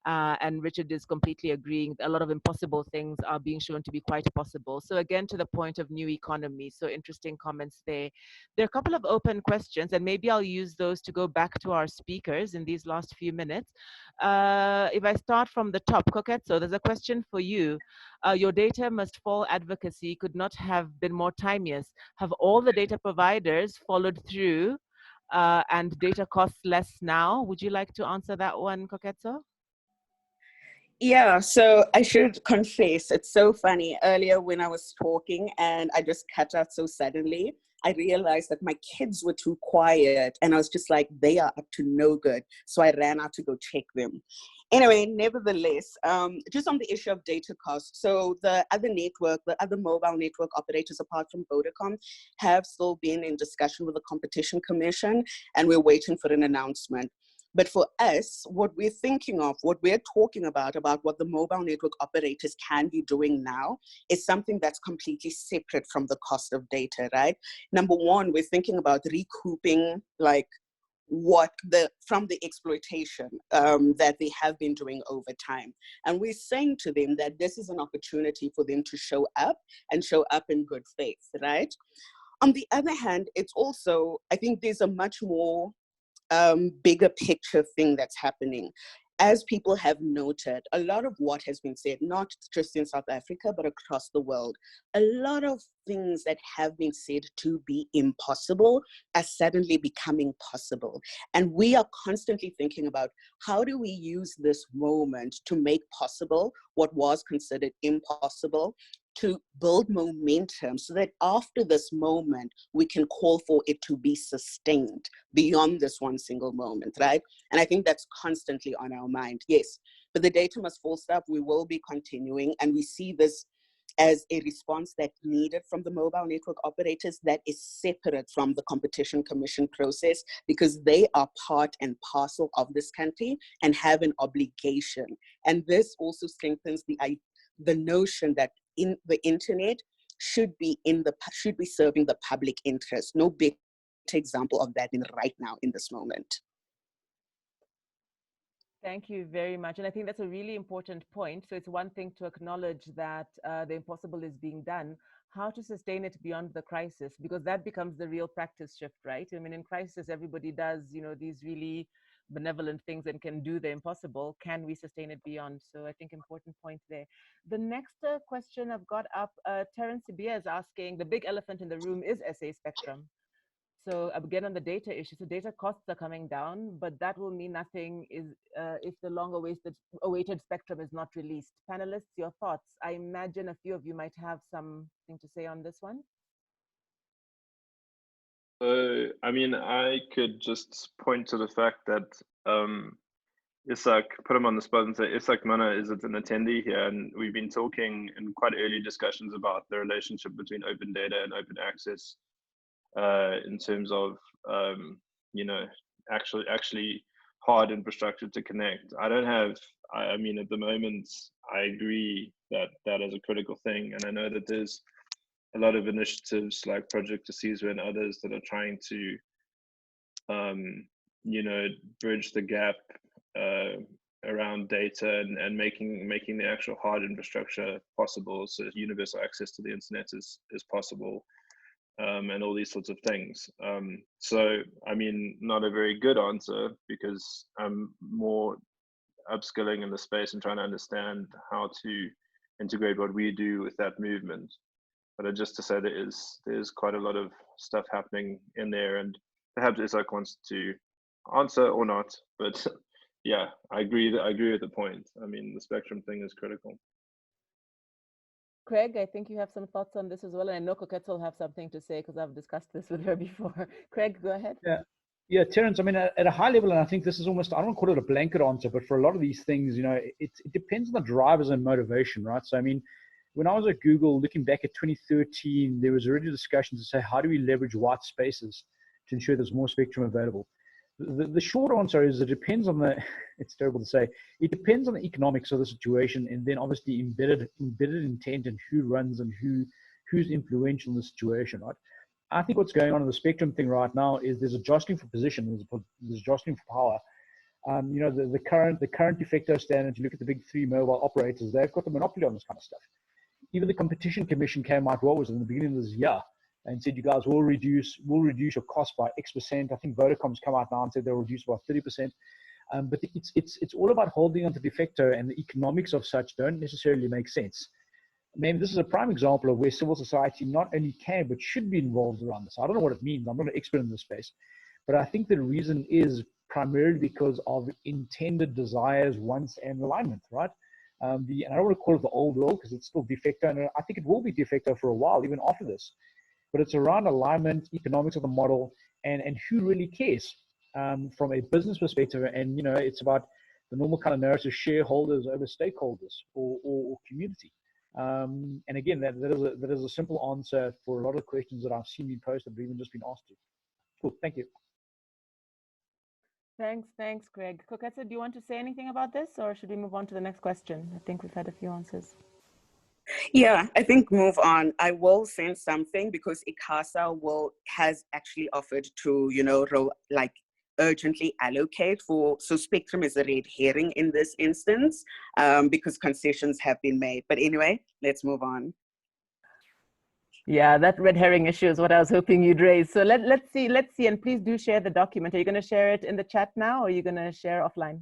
And Richard is completely agreeing. A lot of impossible things are being shown to be quite possible. So again, to the point of new economy. So interesting comments there. There are a couple of open questions, and maybe I'll use those to go back to our speakers in these last few minutes. If I start from the top, Koketso, there's a question for you. Your data must fall advocacy could not have been more timeous. Have all the data providers followed through and data costs less now? Would you like to answer that one, Koketso? Yeah, so I should confess, it's so funny. Earlier when I was talking and I just cut out so suddenly, I realized that my kids were too quiet and I was just like, they are up to no good. So I ran out to go check them. Anyway, nevertheless, just on the issue of data costs, so the other mobile network operators apart from Vodacom have still been in discussion with the Competition Commission, and we're waiting for an announcement. But for us, what we're thinking of, what we're talking about what the mobile network operators can be doing now is something that's completely separate from the cost of data, right? Number one, we're thinking about recouping from the exploitation that they have been doing over time. And we're saying to them that this is an opportunity for them to show up and show up in good faith, right? On the other hand, it's also, I think there's a much more bigger picture thing that's happening. As people have noted, a lot of what has been said, not just in South Africa, but across the world, a lot of things that have been said to be impossible are suddenly becoming possible. And we are constantly thinking about how do we use this moment to make possible what was considered impossible, to build momentum so that after this moment, we can call for it to be sustained beyond this one single moment, right? And I think that's constantly on our mind, yes. But the data must full stop, we will be continuing, and we see this as a response that's needed from the mobile network operators that is separate from the Competition Commission process, because they are part and parcel of this country and have an obligation. And this also strengthens the notion that in the internet should be serving the public interest. No better example of that right now in this moment. Thank you very much. And I think that's a really important point. So it's one thing to acknowledge that the impossible is being done, how to sustain it beyond the crisis, because that becomes the real practice shift, right? I mean, in crisis, everybody does, these really benevolent things and can do the impossible. Can we sustain it beyond? So I think important point there. The next question I've got up, Terence Sibia is asking, the big elephant in the room is SA spectrum. So again, on the data issue, so data costs are coming down, but that will mean nothing if the long-awaited spectrum is not released. Panelists, your thoughts? I imagine a few of you might have something to say on this one. I mean, I could just point to the fact that Isak, put him on the spot and say, Isak Mana is an attendee here, and we've been talking in quite early discussions about the relationship between open data and open access in terms of, actually hard infrastructure to connect. I mean, at the moment, I agree that that is a critical thing. And I know that there's a lot of initiatives like Project Asizwa and others that are trying to, bridge the gap around data and making the actual hard infrastructure possible, so universal access to the internet is possible, and all these sorts of things. So I mean, not a very good answer, because I'm more upskilling in the space and trying to understand how to integrate what we do with that movement. But just to say there's quite a lot of stuff happening in there, and perhaps Isak wants to answer or not, but yeah, I agree with the point. I mean, the spectrum thing is critical. Craig, I think you have some thoughts on this as well. And I know Koketso will have something to say because I've discussed this with her before. Craig, go ahead. Yeah, Terence, I mean, at a high level, and I think this is almost, I don't call it a blanket answer, but for a lot of these things, you know, it depends on the drivers and motivation, right? So, I mean, when I was at Google, looking back at 2013, there was already discussions to say, how do we leverage white spaces to ensure there's more spectrum available? The short answer is it depends on the, it's terrible to say, it depends on the economics of the situation, and then obviously embedded intent and who runs and who's influential in the situation, right? I think what's going on in the spectrum thing right now is there's a jostling for position, there's jostling for power. You know, the current de facto standard, you look at the big three mobile operators, they've got the monopoly on this kind of stuff. Even the Competition Commission came out, what was it, in the beginning of this year, and said, you guys will reduce your cost by X%. I think Vodacom's come out now and said they'll reduce by 30%. But it's all about holding on to de facto, and the economics of such don't necessarily make sense. Maybe this is a prime example of where civil society not only can, but should be involved around this. I don't know what it means. I'm not an expert in this space. But I think the reason is primarily because of intended desires, wants, and alignment, right? And I don't want to call it the old world because it's still de facto, and I think it will be de facto for a while, even after this. But it's around alignment, economics of the model, and who really cares from a business perspective. And, you know, it's about the normal kind of narrative, shareholders over stakeholders or community. And again, that is a simple answer for a lot of questions that I've seen you posted, but even just been asked to. Cool, thank you. Thanks, Craig. Koketso, do you want to say anything about this, or should we move on to the next question? I think we've had a few answers. Yeah, I think move on. I will send something because ICASA has actually offered to, you know, like urgently allocate for, so spectrum is a red herring in this instance because concessions have been made. But anyway, let's move on. Yeah, that red herring issue is what I was hoping you'd raise. So let's see, and please do share the document. Are you going to share it in the chat now, or are you going to share offline?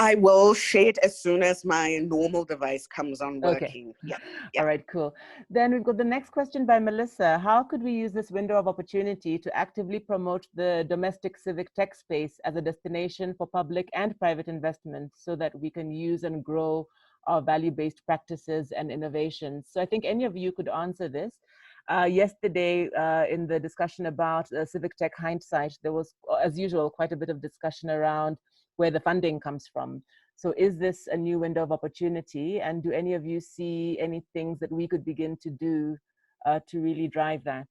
I will share it as soon as my normal device comes on working. Okay. Yeah. All right, cool. Then we've got the next question by Melissa. How could we use this window of opportunity to actively promote the domestic civic tech space as a destination for public and private investment so that we can use and grow our value-based practices and innovations? So I think any of you could answer this. Yesterday, in the discussion about civic tech hindsight, there was, as usual, quite a bit of discussion around where the funding comes from. So is this a new window of opportunity? And do any of you see any things that we could begin to do to really drive that?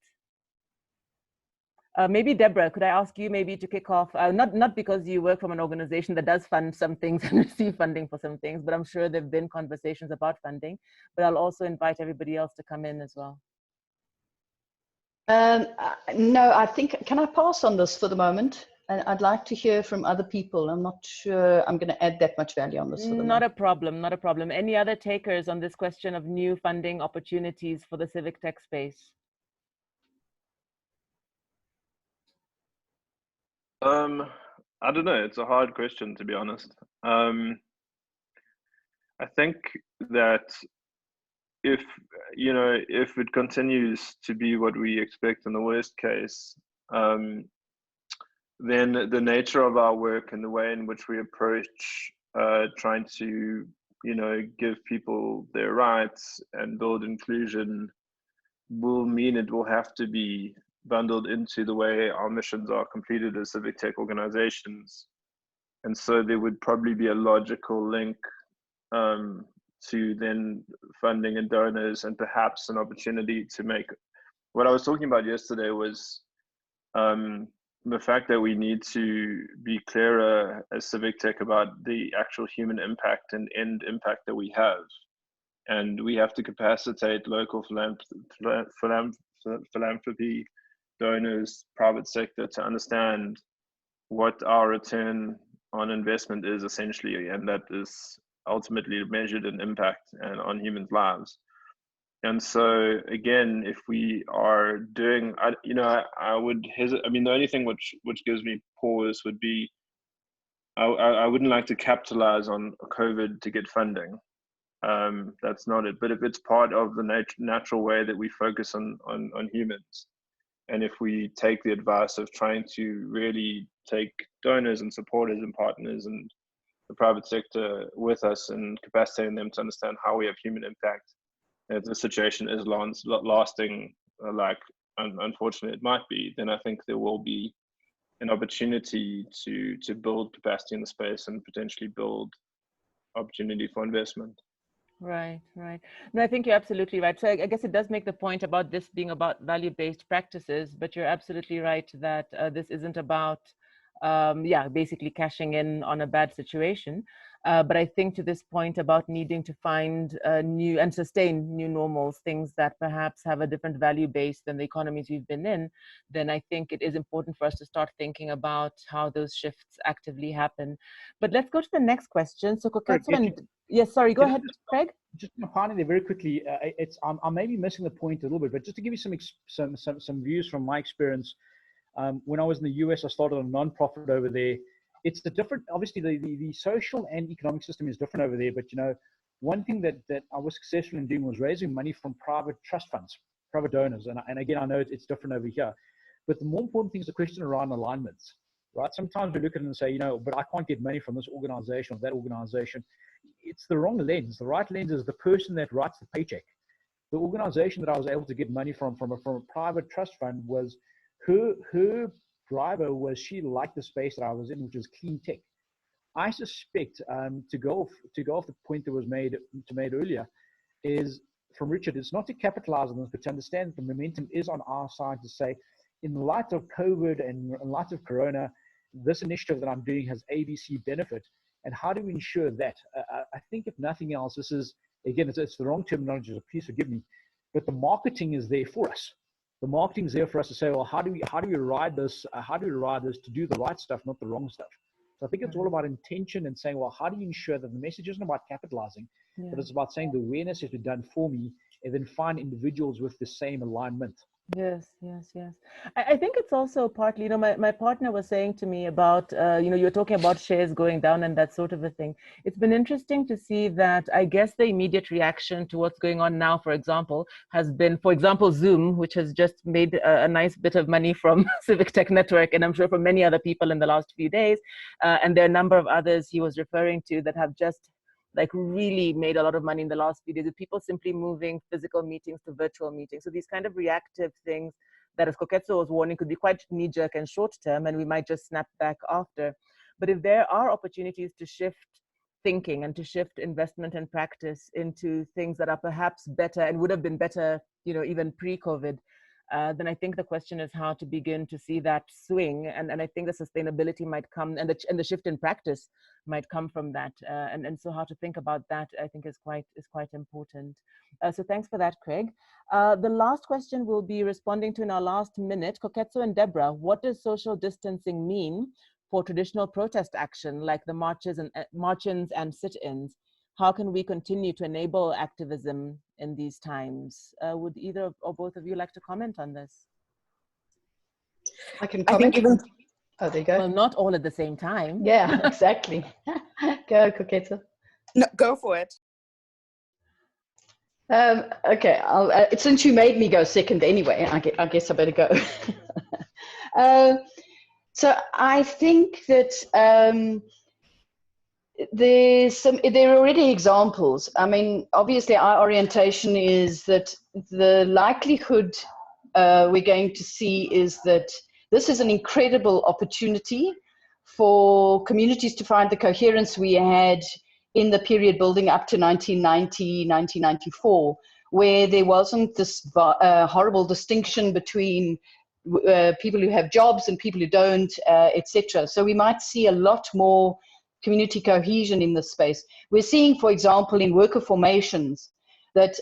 Maybe Deborah, could I ask you maybe to kick off? Not because you work from an organization that does fund some things and receive funding for some things, but I'm sure there've been conversations about funding, but I'll also invite everybody else to come in as well. No, I think, can I pass on this for the moment? And I'd like to hear from other people. I'm not sure I'm going to add that much value on this for the moment. Not a problem. Any other takers on this question of new funding opportunities for the civic tech space? I don't know. It's a hard question, to be honest. I think that if it continues to be what we expect in the worst case, then the nature of our work and the way in which we approach trying to, give people their rights and build inclusion will mean it will have to be bundled into the way our missions are completed as civic tech organizations. And so there would probably be a logical link to then funding and donors, and perhaps an opportunity to make, what I was talking about yesterday was the fact that we need to be clearer as civic tech about the actual human impact and end impact that we have. And we have to capacitate local philanthropy, donors, private sector to understand what our return on investment is essentially, and that is ultimately measured in impact and on humans' lives. And so again, if we are doing, I would hesitate. I mean, the only thing which gives me pause would be, I wouldn't like to capitalize on COVID to get funding. That's not it. But if it's part of the natural way that we focus on humans, And if we take the advice of trying to really take donors and supporters and partners and the private sector with us and capacitating them to understand how we have human impact, if the situation is lasting, like unfortunately it might be, then I think there will be an opportunity to build capacity in the space and potentially build opportunity for investment. Right, right. No, I think you're absolutely right. So I guess it does make the point about this being about value-based practices, but you're absolutely right that this isn't about, basically cashing in on a bad situation. But I think to this point about needing to find new and sustain new normals, things that perhaps have a different value base than the economies we've been in, then I think it is important for us to start thinking about how those shifts actively happen. But let's go to the next question. So Koketso and... Yes, sorry, go ahead, Craig. Just finally, there very quickly, I'm maybe missing the point a little bit, but just to give you some views from my experience, when I was in the US, I started a non-profit over there. It's the different, obviously the social and economic system is different over there, but you know, one thing that I was successful in doing was raising money from private trust funds, private donors. And again, I know it's different over here, but the more important thing is the question around alignments, right? Sometimes we look at it and say, you know, but I can't get money from this organization or that organization. It's the wrong lens. The right lens is the person that writes the paycheck. The organization that I was able to get money from a private trust fund was her driver was she liked the space that I was in, which is clean tech. I suspect to go off the point that was made earlier is from Richard. It's not to capitalize on this, but to understand that the momentum is on our side to say, in light of COVID and in light of Corona, this initiative that I'm doing has ABC benefit. And how do we ensure that? I think if nothing else, this is, again, it's the wrong terminology, so please forgive me, but the marketing is there for us. The marketing is there for us to say, well, how do we ride this? How do we ride this to do the right stuff, not the wrong stuff? So I think it's all about intention and saying, well, how do you ensure that the message isn't about capitalizing, but it's about saying the awareness has been done for me, and then find individuals with the same alignment. Yes, yes, yes. I think it's also partly, you know, my partner was saying to me about, you know, you're talking about shares going down and that sort of a thing. It's been interesting to see that I guess the immediate reaction to what's going on now, for example, has been, for example, Zoom, which has just made a nice bit of money from Civic Tech Network, and I'm sure from many other people in the last few days. And there are a number of others he was referring to that have just like really made a lot of money in the last few days, with people simply moving physical meetings to virtual meetings. So these kind of reactive things that, as Koketso was warning, could be quite knee-jerk and short-term, and we might just snap back after. But if there are opportunities to shift thinking and to shift investment and practice into things that are perhaps better and would have been better, you know, even pre-COVID, then I think the question is how to begin to see that swing, and I think the sustainability might come, and the shift in practice might come from that, and so how to think about that, I think, is quite important. So thanks for that, Craig. The last question we'll be responding to in our last minute. Koketso and Deborah, what does social distancing mean for traditional protest action like the march-ins and sit-ins? How can we continue to enable activism in these times? Would either or both of you like to comment on this? I can comment. Oh, there you go. Well, not all at the same time. Yeah, exactly. Go, Koketso. No, go for it. Okay, since you made me go second anyway, I guess I better go. So I think that there are already examples. I mean, obviously our orientation is that the likelihood we're going to see is that this is an incredible opportunity for communities to find the coherence we had in the period building up to 1990, 1994, where there wasn't this horrible distinction between people who have jobs and people who don't, etc. So we might see a lot more community cohesion in this space. We're seeing, for example, in worker formations that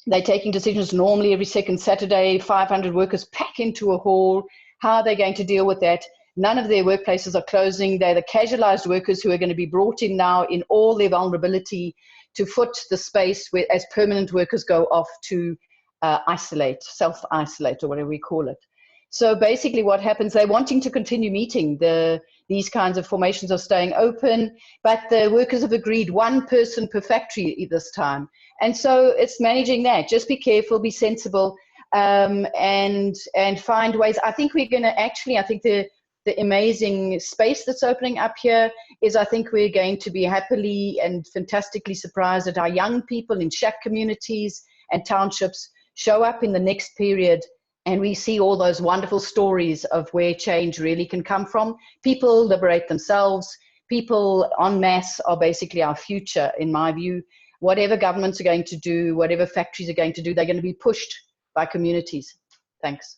they're taking decisions normally every second Saturday, 500 workers pack into a hall. How are they going to deal with that? None of their workplaces are closing. They're the casualized workers who are going to be brought in now in all their vulnerability to foot the space where, as permanent workers go off to isolate, self-isolate, or whatever we call it. So basically what happens, they're wanting to continue meeting. These kinds of formations are staying open, but the workers have agreed 1 person per factory this time. And so it's managing that. Just be careful, be sensible. and find ways. I think we're going to actually, I think the amazing space that's opening up here is, I think we're going to be happily and fantastically surprised at how young people in shack communities and townships show up in the next period, and we see all those wonderful stories of where change really can come from. People liberate themselves. People en masse are basically our future, in my view. Whatever governments are going to do, whatever factories are going to do, they're going to be pushed by communities. Thanks.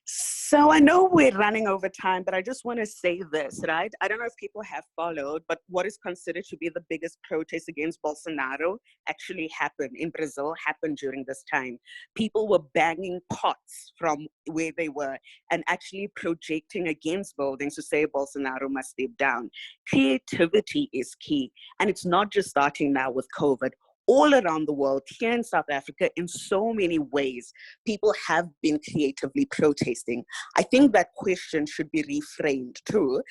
So I know we're running over time, but I just want to say this, right? I don't know if people have followed, but what is considered to be the biggest protest against Bolsonaro actually happened in Brazil, happened during this time. People were banging pots from where they were and actually projecting against buildings to say Bolsonaro must step down. Creativity is key. And it's not just starting now with COVID. All around the world, here in South Africa, in so many ways, people have been creatively protesting. I think that question should be reframed too.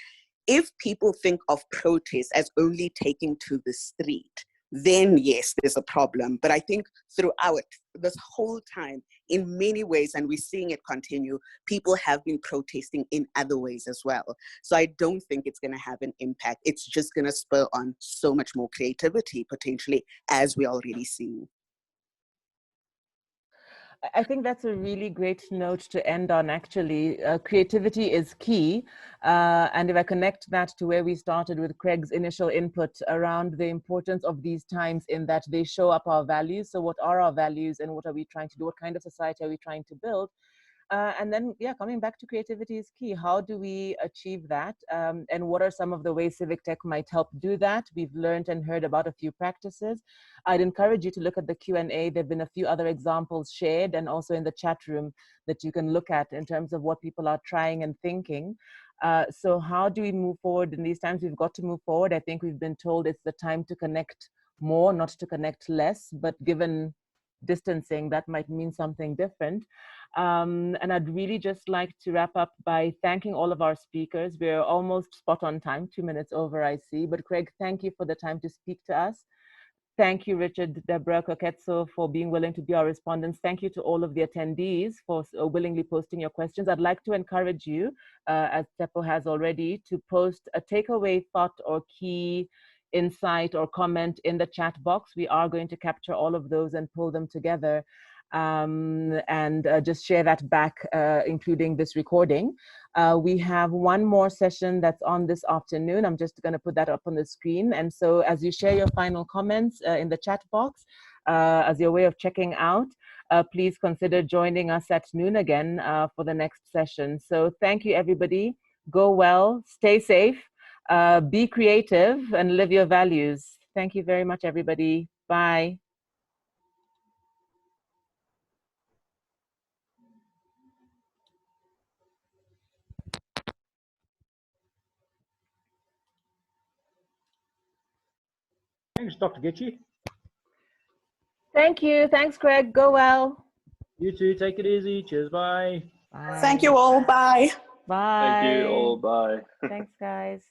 If people think of protest as only taking to the street, then yes, there's a problem. But I think throughout this whole time, in many ways, and we're seeing it continue, people have been protesting in other ways as well. So I don't think it's going to have an impact. It's just going to spur on so much more creativity, potentially, as we're already seeing. I think that's a really great note to end on, actually. Creativity is key. And if I connect that to where we started with Craig's initial input around the importance of these times in that they show up our values. So what are our values and what are we trying to do? What kind of society are we trying to build? And then, yeah, coming back to creativity is key. How do we achieve that? And what are some of the ways Civic Tech might help do that? We've learned and heard about a few practices. I'd encourage you to look at the Q&A. There have been a few other examples shared and also in the chat room that you can look at in terms of what people are trying and thinking. So how do we move forward in these times? We've got to move forward. I think we've been told it's the time to connect more, not to connect less, but given distancing, that might mean something different. And I'd really just like to wrap up by thanking all of our speakers. We're almost spot on time, 2 minutes over, I see. But Craig, thank you for the time to speak to us. Thank you, Richard, Deborah, Koketso, for being willing to be our respondents. Thank you to all of the attendees for willingly posting your questions. I'd like to encourage you, as Tepo has already, to post a takeaway thought or key insight or comment in the chat box. We are going to capture all of those and pull them together and just share that back, including this recording. We have one more session that's on this afternoon. I'm just going to put that up on the screen. And so as you share your final comments in the chat box, as your way of checking out, please consider joining us at noon again for the next session. So thank you, everybody. Go well, stay safe, be creative, and live your values. Thank you very much, everybody. Bye. Thanks, Dr. Geci. Thank you. Thanks, Craig. Go well. You too. Take it easy. Cheers. Bye. Bye. Thank you all. Bye. Bye. Thank you all. Bye. Thanks, guys.